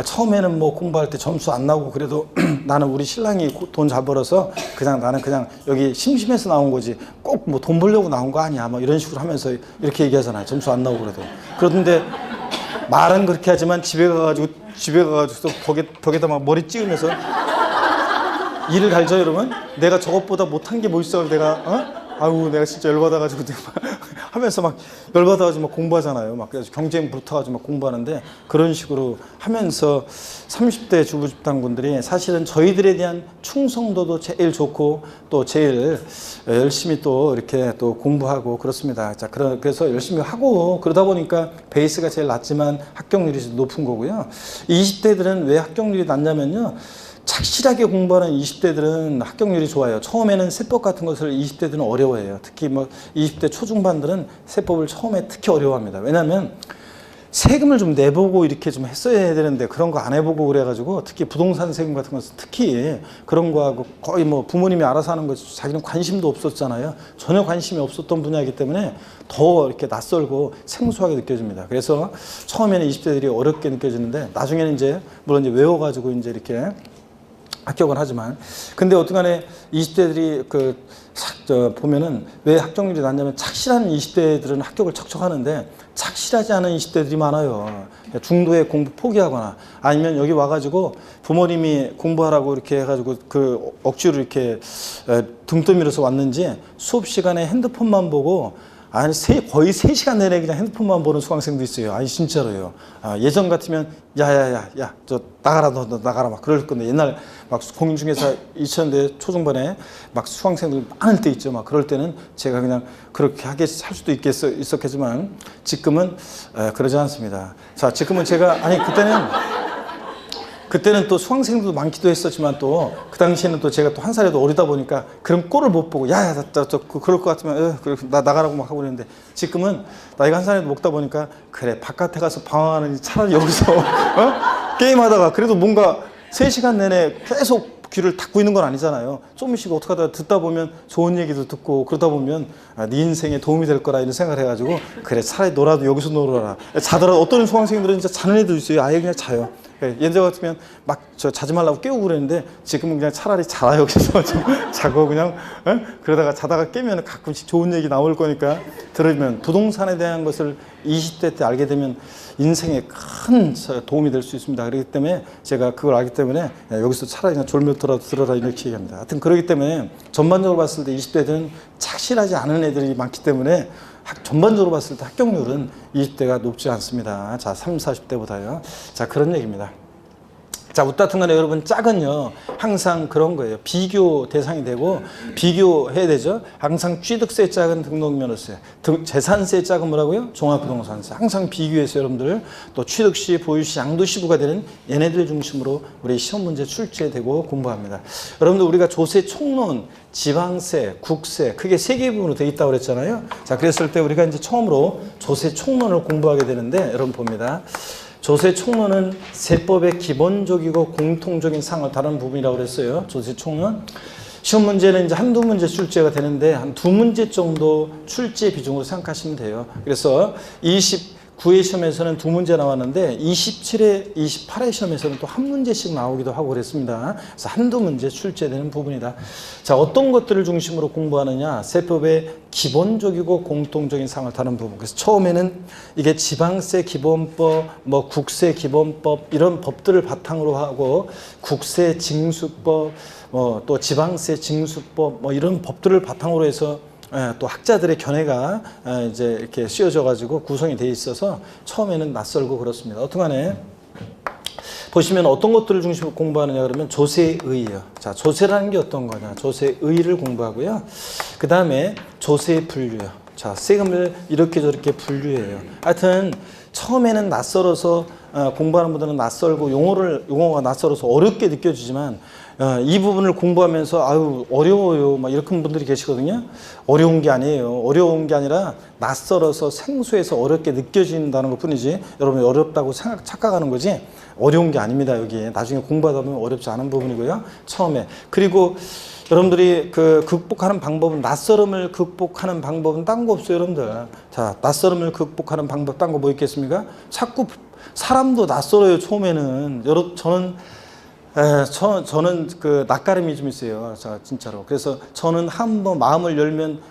처음에는 공부할 때 점수 안 나오고 그래도 나는 우리 신랑이 돈 잘 벌어서 나는 그냥 여기 심심해서 나온 거지 꼭 돈 벌려고 나온 거 아니야 이런 식으로 하면서 이렇게 얘기하잖아요. 점수 안 나오고 그러던데 말은 그렇게 하지만 집에 가가지고 벽에다 막 머리 찍으면서 이를 갈죠, 여러분. 내가 저것보다 못한 게 뭐 있어. 내가 진짜 열받아가지고 하면서 막 열받아가지고 막 공부하잖아요. 막 그래서 경쟁 붙어가지고 막 공부하는데 그런 식으로 하면서 30대 주부 집단군들이 사실은 저희들에 대한 충성도도 제일 좋고 또 제일 열심히 또 이렇게 또 공부하고 그렇습니다. 자, 그래서 열심히 하고 그러다 보니까 베이스가 제일 낮지만 합격률이 높은 거고요. 20대들은 왜 합격률이 낮냐면요. 착실하게 공부하는 20대들은 합격률이 좋아요. 처음에는 세법 같은 것을 20대들은 어려워해요. 특히 뭐 20대 초중반들은 세법을 처음에 특히 어려워합니다. 왜냐하면 세금을 좀 내보고 이렇게 좀 했어야 되는데 그런 거 안 해보고 그래가지고 특히 부동산 세금 같은 것은 특히 그런 거하고 거의 뭐 부모님이 알아서 하는 거 자기는 관심도 없었잖아요. 전혀 관심이 없었던 분야이기 때문에 더 이렇게 낯설고 생소하게 느껴집니다. 그래서 처음에는 20대들이 어렵게 느껴지는데 나중에는 이제 물론 이제 외워가지고 이제 이렇게 합격을 하지만 근데 어떡간에 20대들이 보면은 왜 합격률이 낮냐면 착실한 20대들은 합격을 척척 하는데 착실하지 않은 20대들이 많아요. 중도에 공부 포기하거나 아니면 여기 와가지고 부모님이 공부하라고 이렇게 해가지고 그 억지로 이렇게 등 떠밀어서 왔는지 수업 시간에 핸드폰만 보고 아니 거의 3시간 내내 그냥 핸드폰만 보는 수강생도 있어요. 아니 진짜로요. 예전 같으면 야야야 저 나가라 너 나가라 막 그럴 건데 옛날 막 공인중개사 2000년대 초중반에 막 수강생들 많을 때 있죠. 막 그럴 때는 제가 그냥 그렇게 할 수도 있었겠지만 지금은 그러지 않습니다. 자 지금은 제가 아니 그때는 또 수강생들도 많기도 했었지만 또 그 당시에는 또 제가 또 한 살이 더 어리다 보니까 그런 꼴을 못 보고 야야 그럴 것 같으면 나 나가라고 막 하고 그랬는데 지금은 나이가 한 살이 먹다 보니까 그래 바깥에 가서 방황하는 차라리 여기서 게임하다가 그래도 뭔가 3시간 내내 계속 귀를 닫고 있는 건 아니잖아요. 조금씩 어떻게 하다 듣다 보면 좋은 얘기도 듣고 그러다 보면 네 인생에 도움이 될 거라 이런 생각을 해가지고 그래 차라리 놀아도 여기서 놀아라. 자더라도 어떤 수강생들은 진짜 자는 애도 있어요. 아예 그냥 자요. 예전 같으면 막 자지 말라고 깨우고 그랬는데 지금은 그냥 차라리 자라 여기서 자고 그냥 그러다가 자다가 깨면 가끔씩 좋은 얘기 나올 거니까 들으면 부동산에 대한 것을 20대 때 알게 되면 인생에 큰 도움이 될 수 있습니다. 그렇기 때문에 제가 그걸 알기 때문에 여기서 차라리 그냥 졸며더라도 들어라 이렇게 얘기합니다. 하여튼 그렇기 때문에 전반적으로 봤을 때 20대들은 착실하지 않은 애들이 많기 때문에 전반적으로 봤을 때 합격률은 20대가 높지 않습니다. 자, 30, 40대보다요. 자, 그런 얘기입니다. 자, 웃다튼 간에 여러분 짝은요 항상 그런 거예요. 비교 대상이 되고 비교해야 되죠. 항상 취득세 짝은 등록면허세, 재산세 짝은 뭐라고요? 종합부동산세. 항상 비교해서 여러분들 또 취득시, 보유시, 양도시부가 되는 얘네들 중심으로 우리 시험 문제 출제되고 공부합니다. 여러분들 우리가 조세 총론, 지방세, 국세 크게 3개 부분으로 되어 있다고 그랬잖아요. 자, 그랬을 때 우리가 이제 처음으로 조세 총론을 공부하게 되는데 여러분 봅니다. 조세 총론은 세법의 기본적이고 공통적인 사항을 다루는 부분이라고 그랬어요. 조세 총론. 시험 문제는 이제 한두 문제 출제가 되는데 한 2문제 정도 출제 비중으로 생각하시면 돼요. 그래서 29회 시험에서는 2문제 나왔는데 27회, 28회 시험에서는 또 1문제씩 나오기도 하고 그랬습니다. 그래서 한두 문제 출제되는 부분이다. 자, 어떤 것들을 중심으로 공부하느냐? 세법의 기본적이고 공통적인 사항을 다루는 부분. 그래서 처음에는 이게 지방세 기본법, 뭐 국세 기본법 이런 법들을 바탕으로 하고 국세 징수법, 또 지방세 징수법 뭐 이런 법들을 바탕으로 해서 또 학자들의 견해가 이제 이렇게 씌워져 가지고 구성이 돼 있어서 처음에는 낯설고 그렇습니다. 어떤간에 보시면 어떤 것들을 중심으로 공부하느냐 그러면 조세의예요. 자, 조세라는 게 어떤 거냐? 조세의를 공부하고요. 그 다음에 조세분류요. 자, 세금을 이렇게 저렇게 분류해요. 하여튼 처음에는 낯설어서 공부하는 분들은 낯설고 용어가 낯설어서 어렵게 느껴지지만 이 부분을 공부하면서 아유 어려워요 막 이렇게 분들이 계시거든요. 어려운 게 아니에요. 어려운 게 아니라 낯설어서 생소해서 어렵게 느껴진다는 것 뿐이지 여러분이 어렵다고 착각하는 거지 어려운 게 아닙니다. 여기 나중에 공부하다 보면 어렵지 않은 부분이고요. 처음에. 그리고 여러분들이 극복하는 방법은 낯설음을 극복하는 방법은 딴 거 없어요, 여러분들. 자, 낯설음을 극복하는 방법 딴 거 뭐 있겠습니까? 자꾸 사람도 낯설어요, 처음에는. 저는 그 낯가림이 좀 있어요. 자, 진짜로. 그래서 저는 한번 마음을 열면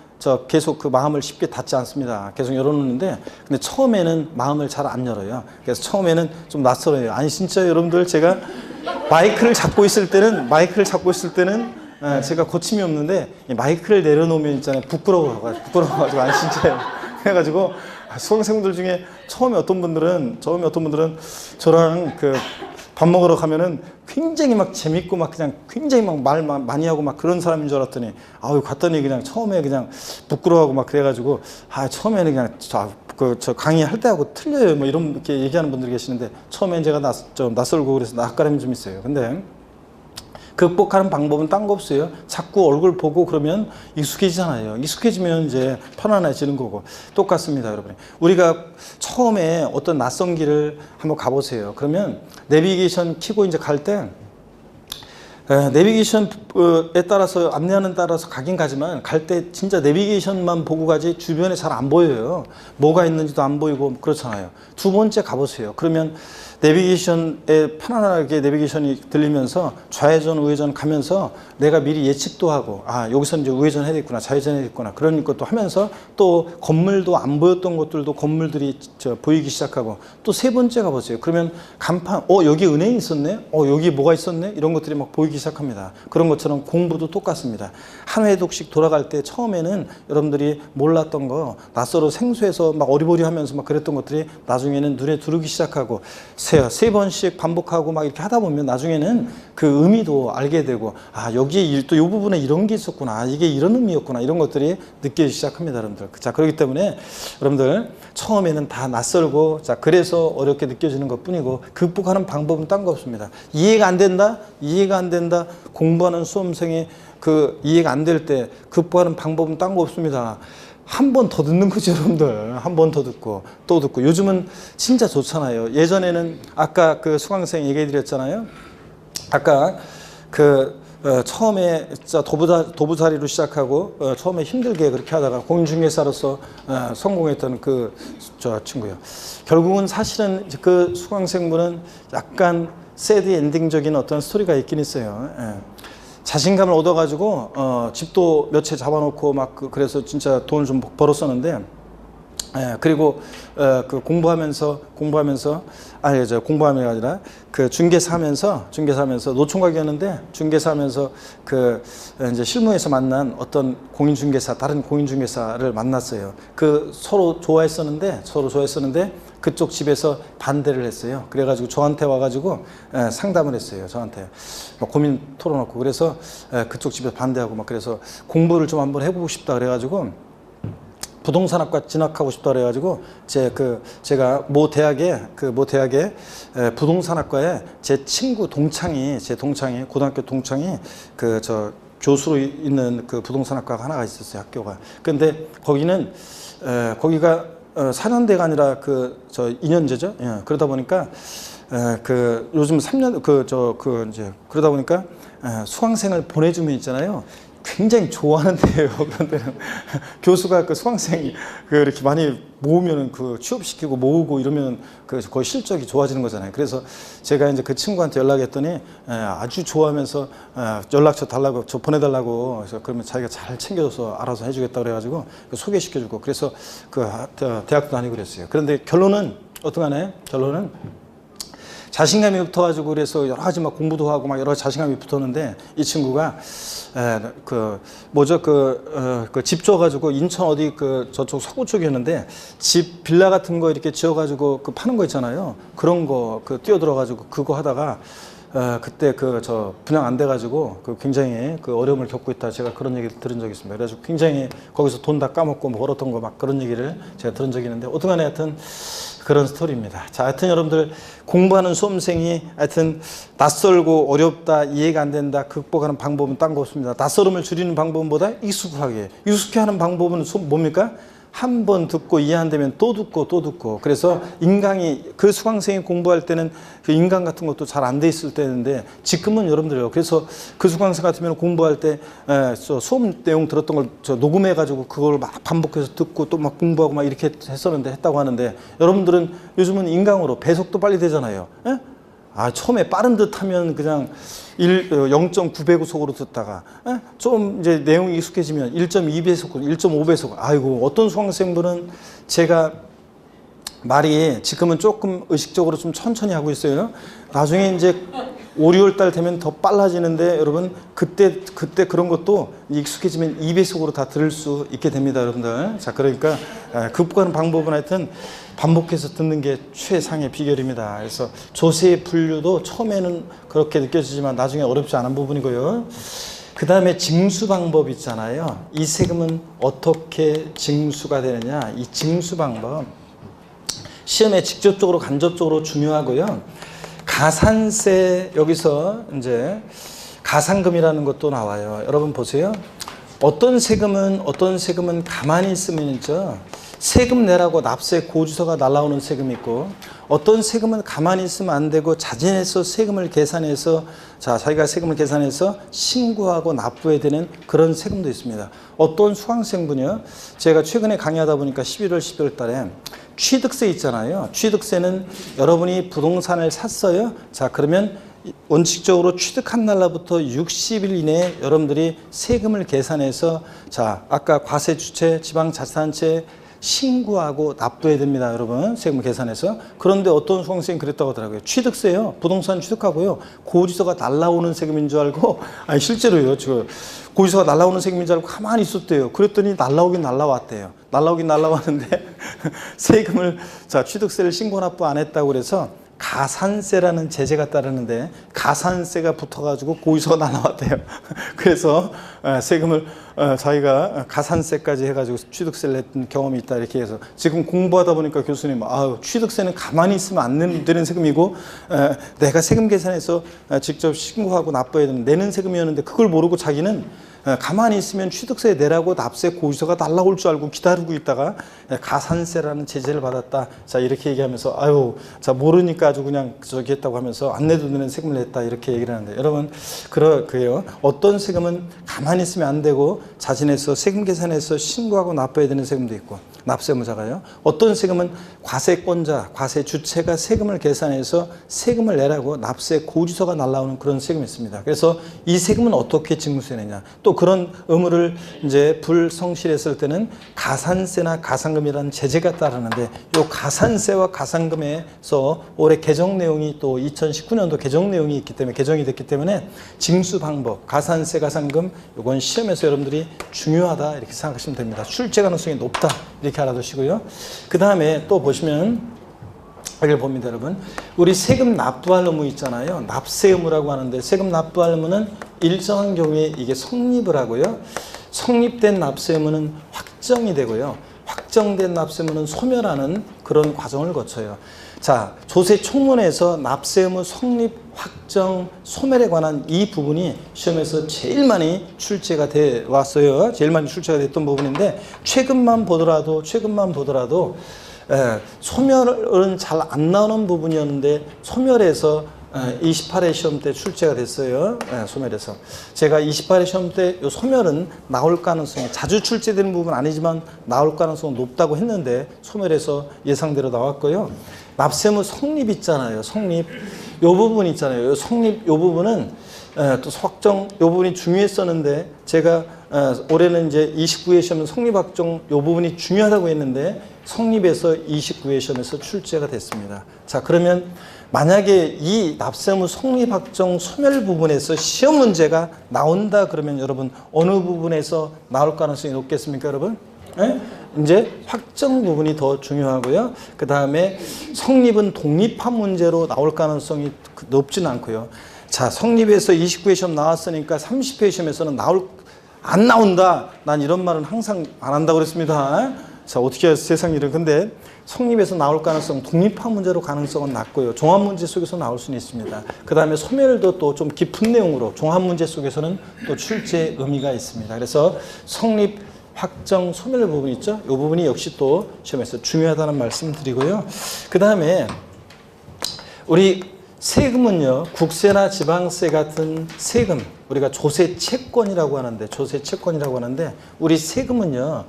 계속 그 마음을 쉽게 닫지 않습니다. 계속 열어놓는데, 근데 처음에는 마음을 잘 안 열어요. 그래서 처음에는 좀 낯설어요. 아니, 진짜 여러분들 제가 마이크를 잡고 있을 때는 제가 고침이 없는데, 마이크를 내려놓으면 있잖아요. 부끄러워가지고, 아니, 진짜요. 그래가지고 수강생분들 중에 처음에 어떤 분들은 저랑 그 밥 먹으러 가면은 굉장히 막 재밌고 막 그냥 굉장히 막 말 많이 하고 막 그런 사람인 줄 알았더니 아유 갔더니 그냥 처음에 그냥 부끄러워하고 막 그래가지고 처음에는 그냥 저 강의할 때하고 틀려요 뭐 이렇게 얘기하는 분들이 계시는데 처음엔 제가 좀 낯설고 그래서 낯가림이 좀 있어요. 근데 극복하는 방법은 딴 거 없어요. 자꾸 얼굴 보고 그러면 익숙해지잖아요. 익숙해지면 이제 편안해지는 거고 똑같습니다, 여러분. 우리가 처음에 어떤 낯선 길을 한번 가보세요. 그러면 내비게이션 켜고 이제 갈 때 내비게이션에 따라서 안내하는 따라서 가긴 가지만 갈 때 진짜 내비게이션만 보고 가지 주변에 잘 안 보여요. 뭐가 있는지도 안 보이고 그렇잖아요. 두 번째 가보세요. 그러면 내비게이션에 편안하게 내비게이션이 들리면서 좌회전 우회전 가면서 내가 미리 예측도 하고 여기서 이제 우회전 해야 되겠구나 좌회전 해야 되겠구나 그런 것도 하면서 또 건물도 안 보였던 것들도 건물들이 보이기 시작하고 또 세 번째 가보세요. 그러면 간판 여기 은행이 있었네 여기 뭐가 있었네 이런 것들이 막 보이기 시작합니다. 그런 것처럼 공부도 똑같습니다. 한 회독씩 돌아갈 때 처음에는 여러분들이 몰랐던 거 낯설어 생소해서 막 어리버리하면서 막 그랬던 것들이 나중에는 눈에 들어오기 시작하고 세 번씩 반복하고 막 이렇게 하다 보면 나중에는 그 의미도 알게 되고 여기에 또 이 부분에 이런 게 있었구나 이게 이런 의미였구나 이런 것들이 느껴지기 시작합니다, 여러분들. 자, 그렇기 때문에 여러분들 처음에는 다 낯설고 그래서 어렵게 느껴지는 것 뿐이고 극복하는 방법은 딴 거 없습니다. 이해가 안 된다 공부하는 수험생이 그 이해가 안 될 때 극복하는 방법은 딴 거 없습니다. 한 번 더 듣는 거죠, 여러분들. 한 번 더 듣고 또 듣고. 요즘은 진짜 좋잖아요. 예전에는 아까 그 수강생 얘기해 드렸잖아요. 아까 처음에 진짜 도부자리로 시작하고 처음에 힘들게 그렇게 하다가 공인중개사로서 성공했던 저 친구요. 결국은 사실은 그 수강생분은 약간 새드 엔딩적인 어떤 스토리가 있긴 있어요. 자신감을 얻어가지고 집도 몇 채 잡아놓고 막 그래서 진짜 돈을 좀 벌었었는데 그리고 그 공부하면서 공부함이 아니라 그 중개사하면서 노총각이었는데 중개사하면서 이제 실무에서 만난 어떤 다른 공인중개사를 만났어요. 서로 좋아했었는데 그쪽 집에서 반대를 했어요. 그래가지고 저한테 와가지고 상담을 했어요. 저한테 막 고민 털어놓고 그래서 그쪽 집에서 반대하고 막 그래서 공부를 좀 한번 해보고 싶다 그래가지고 부동산학과 진학하고 싶다 그래가지고 제가 모 대학에 부동산학과에 제 고등학교 동창이 교수로 있는 그 부동산학과가 하나가 있었어요, 학교가. 근데 거기가 4년대가 아니라 2년제죠. 예, 그러다 보니까 요즘 3년 이제 그러다 보니까 수강생을 보내주면 있잖아요. 굉장히 좋아하는데요. 그런데는 교수가 수강생 이렇게 많이 모으면 취업시키고 모으고 이러면 거의 실적이 좋아지는 거잖아요. 그래서 제가 이제 그 친구한테 연락했더니 아주 좋아하면서 연락처 달라고 보내달라고 그래서 그러면 자기가 잘 챙겨줘서 알아서 해주겠다 그래가지고 소개시켜주고 그래서 대학도 다니고 그랬어요. 그런데 결론은 어떡하네? 결론은 자신감이 붙어가지고 그래서 여러 가지 막 공부도 하고 막 여러 가지 자신감이 붙었는데 이 친구가 집 줘가지고 인천 어디 저쪽 서구 쪽이었는데 집 빌라 같은 거 이렇게 지어가지고 파는 거 있잖아요. 그런 거 뛰어들어가지고 그거 하다가 그때 분양 안 돼가지고 굉장히 어려움을 겪고 있다. 제가 그런 얘기를 들은 적이 있습니다. 그래서 굉장히 거기서 돈 다 까먹고 뭐 벌었던 거 막 그런 얘기를 제가 들은 적이 있는데 어떡하네 하여튼 그런 스토리입니다. 자, 하여튼 여러분들 공부하는 수험생이 하여튼 낯설고 어렵다, 이해가 안 된다, 극복하는 방법은 딴 거 없습니다. 낯설음을 줄이는 방법은 뭐다? 익숙하게 하는 방법은 뭡니까? 한 번 듣고 이해 안 되면 또 듣고 그래서 그 수강생이 공부할 때는 인강 같은 것도 잘 안 돼 있을 때인데 지금은 여러분들요. 그래서 그 수강생 같으면 공부할 때 수업 내용 들었던 걸 녹음해 가지고 그걸 막 반복해서 듣고 또 막 공부하고 막 이렇게 했다고 하는데 여러분들은 요즘은 인강으로 배속도 빨리 되잖아요. 처음에 빠른 듯 하면 그냥 0.9배속으로 듣다가 좀 이제 내용이 익숙해지면 1.2배속, 1.5배속. 아이고, 어떤 수강생분은 제가 말이 지금은 조금 의식적으로 좀 천천히 하고 있어요. 나중에 이제 5, 6월 달 되면 더 빨라지는데 여러분 그때 그런 것도 익숙해지면 2배속으로 다 들을 수 있게 됩니다, 여러분들. 자, 그러니까 극복하는 방법은 하여튼 반복해서 듣는 게 최상의 비결입니다. 그래서 조세의 분류도 처음에는 그렇게 느껴지지만 나중에 어렵지 않은 부분이고요. 그 다음에 징수 방법 있잖아요. 이 세금은 어떻게 징수가 되느냐. 이 징수 방법 시험에 직접적으로 간접적으로 중요하고요. 가산세, 여기서 이제 가산금이라는 것도 나와요. 여러분 보세요. 어떤 세금은 가만히 있으면죠, 세금 내라고 납세 고지서가 날라오는 세금이 있고, 어떤 세금은 가만히 있으면 안 되고 자진해서 세금을 계산해서, 자기가 세금을 계산해서 신고하고 납부해야 되는 그런 세금도 있습니다. 어떤 수강생분이요, 제가 최근에 강의하다 보니까 11월 12월 달에 취득세 있잖아요. 취득세는 여러분이 부동산을 샀어요. 자, 그러면 원칙적으로 취득한 날로부터 60일 이내에 여러분들이 세금을 계산해서, 자, 아까 과세주체, 지방자치단체 신고하고 납부해야 됩니다, 여러분. 세금을 계산해서. 그런데 어떤 수강생이 그랬다고 하더라고요. 취득세요. 부동산 취득하고요. 고지서가 날라오는 세금인 줄 알고, 아니, 실제로요. 고지서가 날라오는 세금인 줄 알고 가만히 있었대요. 그랬더니 날라오긴 날라왔대요. 날라오긴 날라왔는데, 세금을, 자, 취득세를 신고 납부 안 했다고 그래서 가산세라는 제재가 따르는데 가산세가 붙어가지고 고지서가 날라왔대요. 그래서 세금을 자기가 가산세까지 해가지고 취득세를 했던 경험이 있다, 이렇게 해서 지금 공부하다 보니까 교수님, 취득세는 가만히 있으면 안 되는 세금이고 내가 세금 계산해서 직접 신고하고 납부해야 되는 내는 세금이었는데 그걸 모르고 자기는 가만히 있으면 취득세 내라고 납세 고지서가 날라올 줄 알고 기다리고 있다가 가산세라는 제재를 받았다. 자, 이렇게 얘기하면서 자, 모르니까 아주 그냥 저기 했다고 하면서 안 내도 되는 세금을 냈다, 이렇게 얘기를 하는데, 여러분 그래요. 어떤 세금은 가만히 있으면 안 되고 자진해서 세금 계산해서 신고하고 납부해야 되는 세금도 있고, 납세무자가요. 어떤 세금은 과세권자, 과세주체가 세금을 계산해서 세금을 내라고 납세 고지서가 날라오는 그런 세금이 있습니다. 그래서 이 세금은 어떻게 징수해내냐. 또 그런 의무를 이제 불성실했을 때는 가산세나 가산금이라는 제재가 따르는데, 이 가산세와 가산금에서 올해 개정 내용이 또 2019년도 개정 내용이 있기 때문에, 개정이 됐기 때문에 징수 방법, 가산세, 가산금, 이건 시험에서 여러분들이 중요하다, 이렇게 생각하시면 됩니다. 출제 가능성이 높다, 이렇게 알아두시고요. 그 다음에 또 보시면 여기를 봅니다, 여러분. 우리 세금 납부할 의무 있잖아요. 납세 의무라고 하는데, 세금 납부할 의무는 일정한 경우에 이게 성립을 하고요. 성립된 납세 의무는 확정이 되고요. 확정된 납세 의무는 소멸하는 그런 과정을 거쳐요. 자, 조세 총론에서 납세 의무 성립, 확정, 소멸에 관한 이 부분이 시험에서 제일 많이 출제가 돼 왔어요. 제일 많이 출제가 됐던 부분인데, 최근만 보더라도 소멸은 잘 안 나오는 부분이었는데 소멸에서 28회 시험 때 출제가 됐어요. 소멸에서. 제가 28회 시험 때 이 소멸은 나올 가능성이, 자주 출제되는 부분은 아니지만 나올 가능성은 높다고 했는데 소멸에서 예상대로 나왔고요. 납세의무 성립 있잖아요. 성립. 요 부분 있잖아요. 요 성립 요 부분은 또 확정 요 부분이 중요했었는데, 제가 올해는 이제 29회 시험은 성립 확정 요 부분이 중요하다고 했는데 성립에서 29회 시험에서 출제가 됐습니다. 자, 그러면 만약에 이 납세의무 성립 확정 소멸 부분에서 시험 문제가 나온다 그러면 여러분 어느 부분에서 나올 가능성이 높겠습니까, 여러분? 이제 확정 부분이 더 중요하고요. 그 다음에 성립은 독립한 문제로 나올 가능성이 높지는 않고요. 자, 성립에서 29회 시험 나왔으니까 30회 시험에서는 안 나온다, 난 이런 말은 항상 안 한다고 그랬습니다. 자, 어떻게 해서 세상에 이런. 근데 성립에서 나올 가능성, 독립한 문제로 가능성은 낮고요. 종합 문제 속에서 나올 수는 있습니다. 그 다음에 소멸도 또 좀 깊은 내용으로 종합 문제 속에서는 또 출제 의미가 있습니다. 그래서 성립, 확정, 소멸 부분 있죠? 이 부분이 역시 또 시험에서 중요하다는 말씀 드리고요. 그 다음에 우리 세금은요, 국세나 지방세 같은 세금, 우리가 조세 채권이라고 하는데, 우리 세금은요,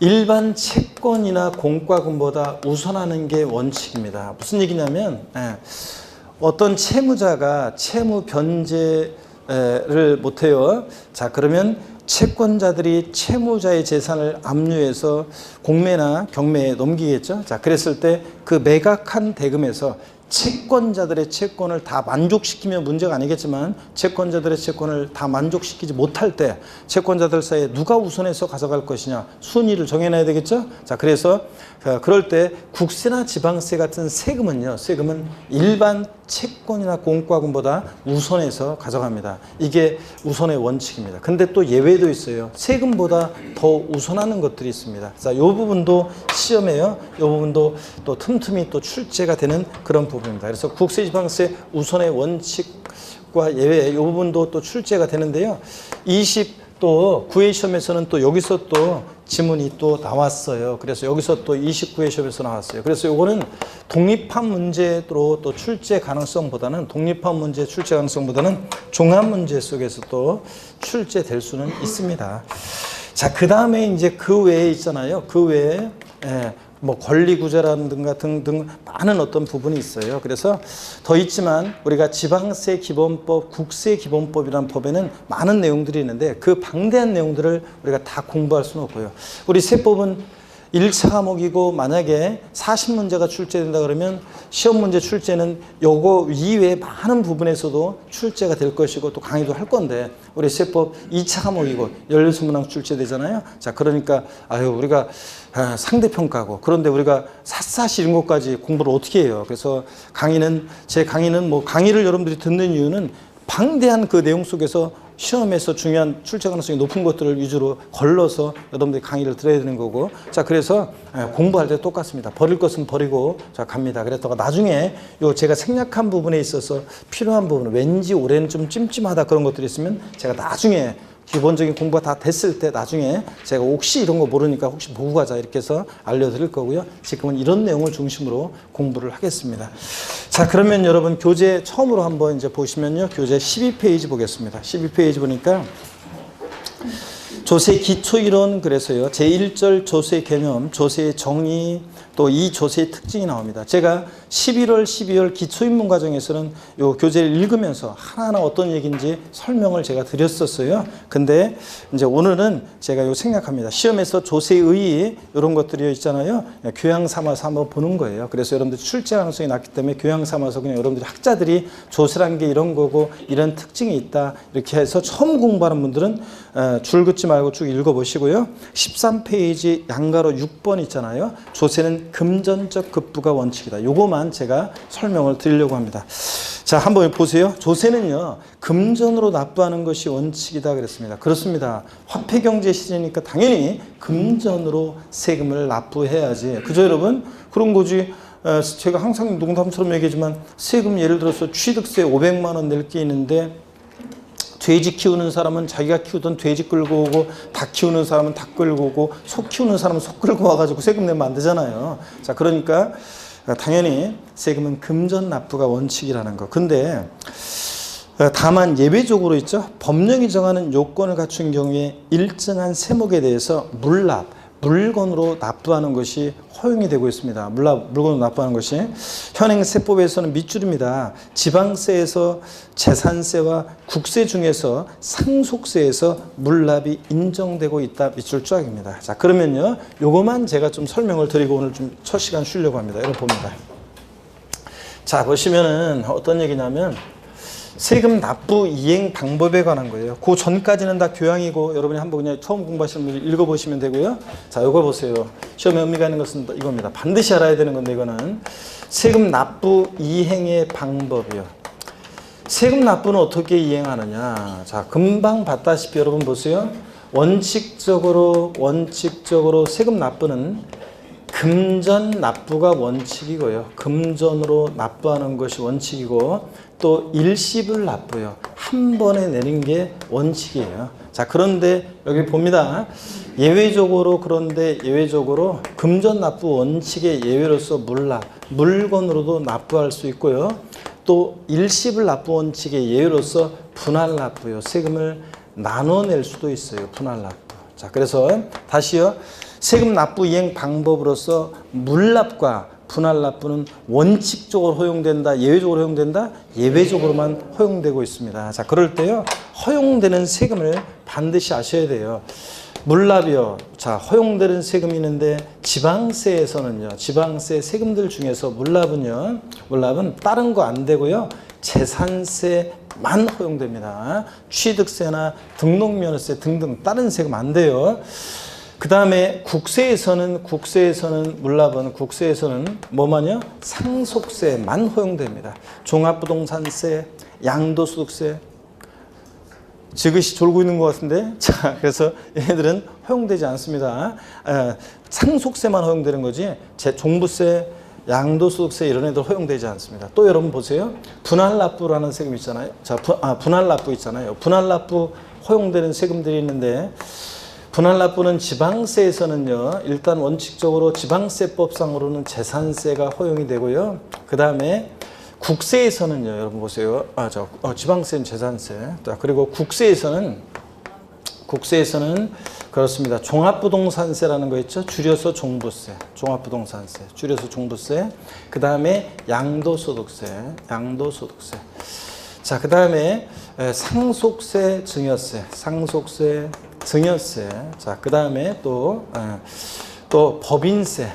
일반 채권이나 공과금보다 우선하는 게 원칙입니다. 무슨 얘기냐면, 어떤 채무자가 채무 변제를 못해요. 자, 그러면 채권자들이 채무자의 재산을 압류해서 공매나 경매에 넘기겠죠. 자, 그랬을 때 그 매각한 대금에서 채권자들의 채권을 다 만족시키면 문제가 아니겠지만 채권자들의 채권을 다 만족시키지 못할 때 채권자들 사이에 누가 우선해서 가져갈 것이냐 순위를 정해놔야 되겠죠. 자, 그래서 그럴 때 국세나 지방세 같은 세금은 일반 채권이나 공과금보다 우선해서 가져갑니다. 이게 우선의 원칙입니다. 근데 또 예외도 있어요. 세금보다 더 우선하는 것들이 있습니다. 자, 이 부분도 시험에요. 이 부분도 또 틈틈이 또 출제가 되는 그런 부분입니다. 그래서 국세, 지방세 우선의 원칙과 예외 이 부분도 또 출제가 되는데요. 또 9회 시험에서는 또 여기서 또 지문이 또 나왔어요. 그래서 여기서 또 29회 시험에서 나왔어요. 그래서 요거는 독립한 문제로 또 출제 가능성보다는 종합 문제 속에서 또 출제될 수는 있습니다. 자, 그 다음에 이제 그 외에 있잖아요. 그 외에 뭐 권리구제라든가 등등 많은 어떤 부분이 있어요. 그래서 더 있지만 우리가 지방세 기본법, 국세 기본법이라는 법에는 많은 내용들이 있는데 그 방대한 내용들을 우리가 다 공부할 수는 없고요. 우리 세법은 1차 과목이고 만약에 40문제가 출제된다 그러면 시험 문제 출제는 요거 이외에 많은 부분에서도 출제가 될 것이고 또 강의도 할 건데 우리 세법 2차 과목이고 16문항 출제되잖아요. 자, 그러니까 우리가 상대평가고 그런데 우리가 샅샅이 이런 것까지 공부를 어떻게 해요. 그래서 제 강의는 뭐 강의를 여러분들이 듣는 이유는 방대한 그 내용 속에서 시험에서 중요한 출제 가능성이 높은 것들을 위주로 걸러서 여러분들이 강의를 들어야 되는 거고, 자, 그래서 공부할 때 똑같습니다. 버릴 것은 버리고 자 갑니다. 그랬다가 나중에 요 제가 생략한 부분에 있어서 필요한 부분, 왠지 올해는 좀 찜찜하다 그런 것들이 있으면 제가 나중에 기본적인 공부가 다 됐을 때 나중에 제가 혹시 이런 거 모르니까 혹시 보고 가자 이렇게 해서 알려드릴 거고요. 지금은 이런 내용을 중심으로 공부를 하겠습니다. 자, 그러면 여러분 교재 처음으로 한번 이제 보시면요. 교재 12페이지 보겠습니다. 12페이지 보니까 조세 기초이론, 그래서요 제1절 조세 개념, 조세의 정의, 또 이 조세의 특징이 나옵니다. 제가 11월, 12월 기초입문 과정에서는 요 교재를 읽으면서 하나하나 어떤 얘기인지 설명을 제가 드렸었어요. 근데 이제 오늘은 제가 요 생략합니다. 시험에서 조세의 이런 것들이 있잖아요. 교양 삼아서 한번 보는 거예요. 그래서 여러분들 출제 가능성이 낮기 때문에 교양 삼아서 그냥 여러분들이 학자들이 조세란 게 이런 거고 이런 특징이 있다 이렇게 해서 처음 공부하는 분들은 줄 긋지 말고 쭉 읽어보시고요. 13페이지 양가로 6번 있잖아요. 조세는 금전적 급부가 원칙이다. 요거만 제가 설명을 드리려고 합니다. 자, 한번 보세요. 조세는요, 금전으로 납부하는 것이 원칙이다 그랬습니다. 그렇습니다. 화폐경제 시대니까 당연히 금전으로 세금을 납부해야지. 그죠, 여러분? 그런 거지. 제가 항상 농담처럼 얘기하지만 세금 예를 들어서 취득세 500만 원 낼 게 있는데 돼지 키우는 사람은 자기가 키우던 돼지 끌고 오고, 닭 키우는 사람은 닭 끌고 오고, 소 키우는 사람은 소 끌고 와가지고 세금 내면 안 되잖아요. 자, 그러니까 당연히 세금은 금전 납부가 원칙이라는 거. 근데 다만 예외적으로 있죠. 법령이 정하는 요건을 갖춘 경우에 일정한 세목에 대해서 물건으로 납부하는 것이 허용이 되고 있습니다. 물건으로 납부하는 것이 현행 세법에서는 밑줄입니다. 지방세에서 재산세와 국세 중에서 상속세에서 물납이 인정되고 있다. 밑줄 쫙입니다. 자, 그러면요, 요거만 제가 좀 설명을 드리고 오늘 좀 첫 시간 쉬려고 합니다. 여러분 봅니다. 자, 보시면은 어떤 얘기냐면 세금 납부 이행 방법에 관한 거예요. 그 전까지는 다 교양이고 여러분이 한번 그냥 처음 공부하시는 분이 읽어보시면 되고요. 자, 이거 보세요. 시험에 의미가 있는 것은 이겁니다. 반드시 알아야 되는 건데 이거는 세금 납부 이행의 방법이요. 세금 납부는 어떻게 이행하느냐. 자, 금방 봤다시피 여러분 보세요. 원칙적으로 세금 납부는 금전 납부가 원칙이고요. 금전으로 납부하는 것이 원칙이고 또 일시불 납부요. 한 번에 내는 게 원칙이에요. 자, 그런데 여기 봅니다. 예외적으로 금전 납부 원칙의 예외로서 물건으로도 납부할 수 있고요. 또 일시불 납부 원칙의 예외로서 분할 납부요. 세금을 나눠낼 수도 있어요. 분할 납부. 자, 그래서 다시요. 세금 납부 이행 방법으로서 물납과 분할 납부는 원칙적으로 허용된다, 예외적으로 허용된다, 예외적으로만 허용되고 있습니다. 자, 그럴 때요, 허용되는 세금을 반드시 아셔야 돼요. 물납이요. 자, 허용되는 세금이 있는데 지방세에서는요. 지방세 세금들 중에서 물납은 다른 거 안 되고요. 재산세만 허용됩니다. 취득세나 등록면허세 등등 다른 세금 안 돼요. 그 다음에 국세에서는 뭐만요? 상속세만 허용됩니다. 종합부동산세, 양도소득세, 지그시 졸고 있는 것 같은데, 자, 그래서 얘네들은 허용되지 않습니다. 상속세만 허용되는 거지, 종부세, 양도소득세 이런 애들 허용되지 않습니다. 또 여러분 보세요. 분할납부라는 세금 있잖아요. 자, 분할납부 있잖아요. 분할납부 허용되는 세금들이 있는데, 분할납부는 지방세에서는요, 일단 원칙적으로 지방세법상으로는 재산세가 허용이 되고요. 그 다음에 국세에서는요, 여러분 보세요. 지방세는 재산세. 그리고 국세에서는 그렇습니다. 종합부동산세라는 거 있죠. 줄여서 종부세. 종합부동산세. 줄여서 종부세. 그 다음에 양도소득세. 자, 그 다음에 상속세, 증여세. 자, 그 다음에 또 법인세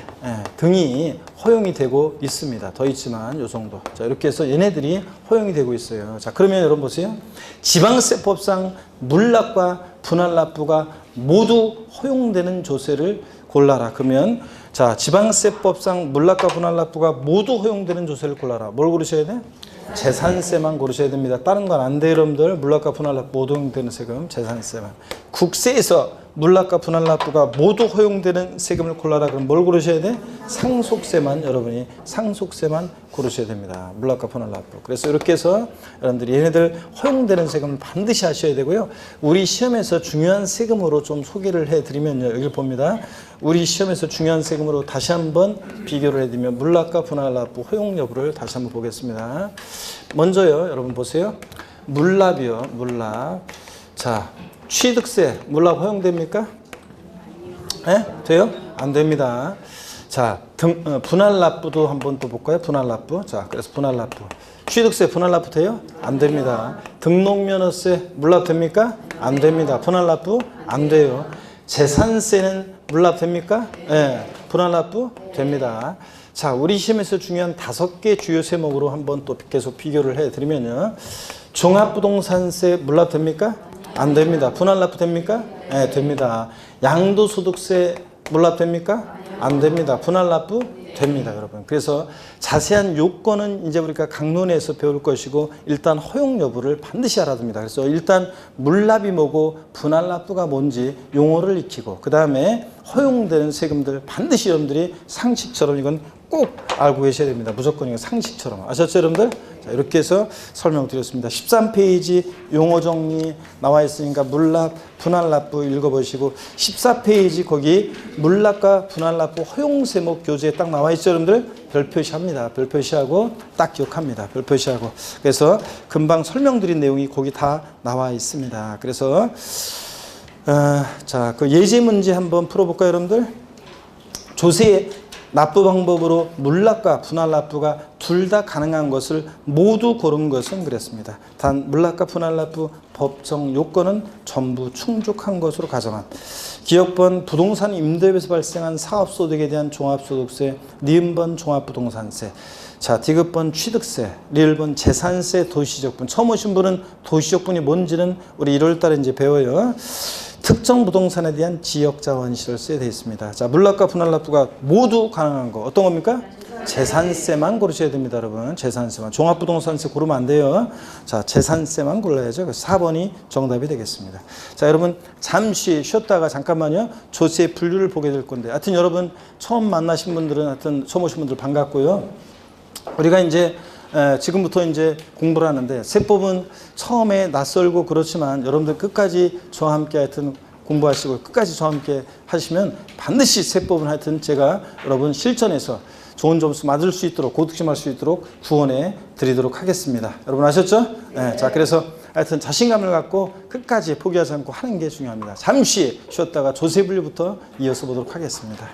등이 허용이 되고 있습니다. 더 있지만 요 정도. 자, 이렇게 해서 얘네들이 허용이 되고 있어요. 자, 그러면 여러분 보세요. 지방세법상 물납과 분할납부가 모두 허용되는 조세를 골라라. 그러면 자, 지방세법상 물납과 분할납부가 모두 허용되는 조세를 골라라. 뭘 고르셔야 돼? 재산세만 고르셔야 됩니다. 다른 건 안 돼요, 여러분들. 물납과 분할납부 모두 허용되는 세금, 재산세만. 국세에서 물납과 분할납부가 모두 허용되는 세금을 골라라. 그럼 뭘 고르셔야 돼? 상속세만, 여러분이 상속세만 고르셔야 됩니다. 물납과 분할납부. 그래서 이렇게 해서 여러분들이 얘네들 허용되는 세금을 반드시 하셔야 되고요. 우리 시험에서 중요한 세금으로 좀 소개를 해드리면요. 여기 봅니다. 우리 시험에서 중요한 세금으로 다시 한번 비교를 해드리면 물납과 분할납부 허용 여부를 다시 한번 보겠습니다. 먼저요, 여러분 보세요. 물납이요, 물납. 자, 취득세, 물납 허용됩니까? 네? 돼요? 안 됩니다. 자, 분할납부도 한번 또 볼까요? 분할납부. 자, 그래서 분할납부. 취득세, 분할납부 돼요? 안 됩니다. 등록면허세, 물납 됩니까? 안 됩니다. 분할납부? 안 돼요. 재산세는 물납 됩니까? 네. 분할납부? 됩니다. 자, 우리 시험에서 중요한 5개 주요 세목으로 한번 또 계속 비교를 해드리면요. 종합부동산세 물납 됩니까? 안 됩니다. 분할납부 됩니까? 네, 됩니다. 양도소득세 물납 됩니까? 안 됩니다. 분할납부 됩니다, 여러분. 그래서 자세한 요건은 이제 우리가 강론에서 배울 것이고 일단 허용 여부를 반드시 알아둡니다. 그래서 일단 물납이 뭐고 분할납부가 뭔지 용어를 익히고 그 다음에 허용되는 세금들 반드시 여러분들이 상식처럼 이건 꼭 알고 계셔야 됩니다. 무조건 이거 상식처럼. 아셨죠, 여러분들? 자, 이렇게 해서 설명드렸습니다. 13페이지 용어 정리 나와 있으니까 물납, 분할납부 읽어보시고 14페이지 거기 물납과 분할납부 허용 세목 교재에 딱 나와 있죠, 여러분들? 별 표시합니다. 별 표시하고 딱 기억합니다. 별 표시하고. 그래서 금방 설명드린 내용이 거기 다 나와 있습니다. 그래서 자, 그 예제 문제 한번 풀어볼까요, 여러분들? 조세 납부 방법으로 물납과 분할납부가 둘 다 가능한 것을 모두 고른 것은 그랬습니다. 단 물납과 분할납부 법정 요건은 전부 충족한 것으로 가정한 기업번 부동산 임대업에서 발생한 사업소득에 대한 종합소득세, 니은번 종합부동산세, 자, 디귿번 취득세, 리을번 재산세, 도시적분. 처음 오신 분은 도시적분이 뭔지는 우리 1월 달에 이제 배워요. 특정 부동산에 대한 지역자원시설세에 되어 있습니다. 자, 물납과 분할납부가 모두 가능한 거 어떤 겁니까? 재산세만 고르셔야 됩니다, 여러분. 재산세만. 종합부동산세 고르면 안 돼요. 자, 재산세만 골라야죠. 그래서 4번이 정답이 되겠습니다. 자, 여러분 잠시 쉬었다가 잠깐만요. 조세 분류를 보게 될 건데, 하여튼 여러분 처음 만나신 분들은 하여튼 처음 오신 분들 반갑고요. 우리가 이제 지금부터 이제 공부를 하는데 세법은 처음에 낯설고 그렇지만 여러분들 끝까지 저와 함께 하여튼 공부하시고 끝까지 저와 함께 하시면 반드시 세법은 하여튼 제가 여러분 실전에서 좋은 점수 맞을 수 있도록 고득점할 수 있도록 구원해 드리도록 하겠습니다. 여러분 아셨죠? 네, 자, 그래서 하여튼 자신감을 갖고 끝까지 포기하지 않고 하는 게 중요합니다. 잠시 쉬었다가 조세 분류부터 이어서 보도록 하겠습니다.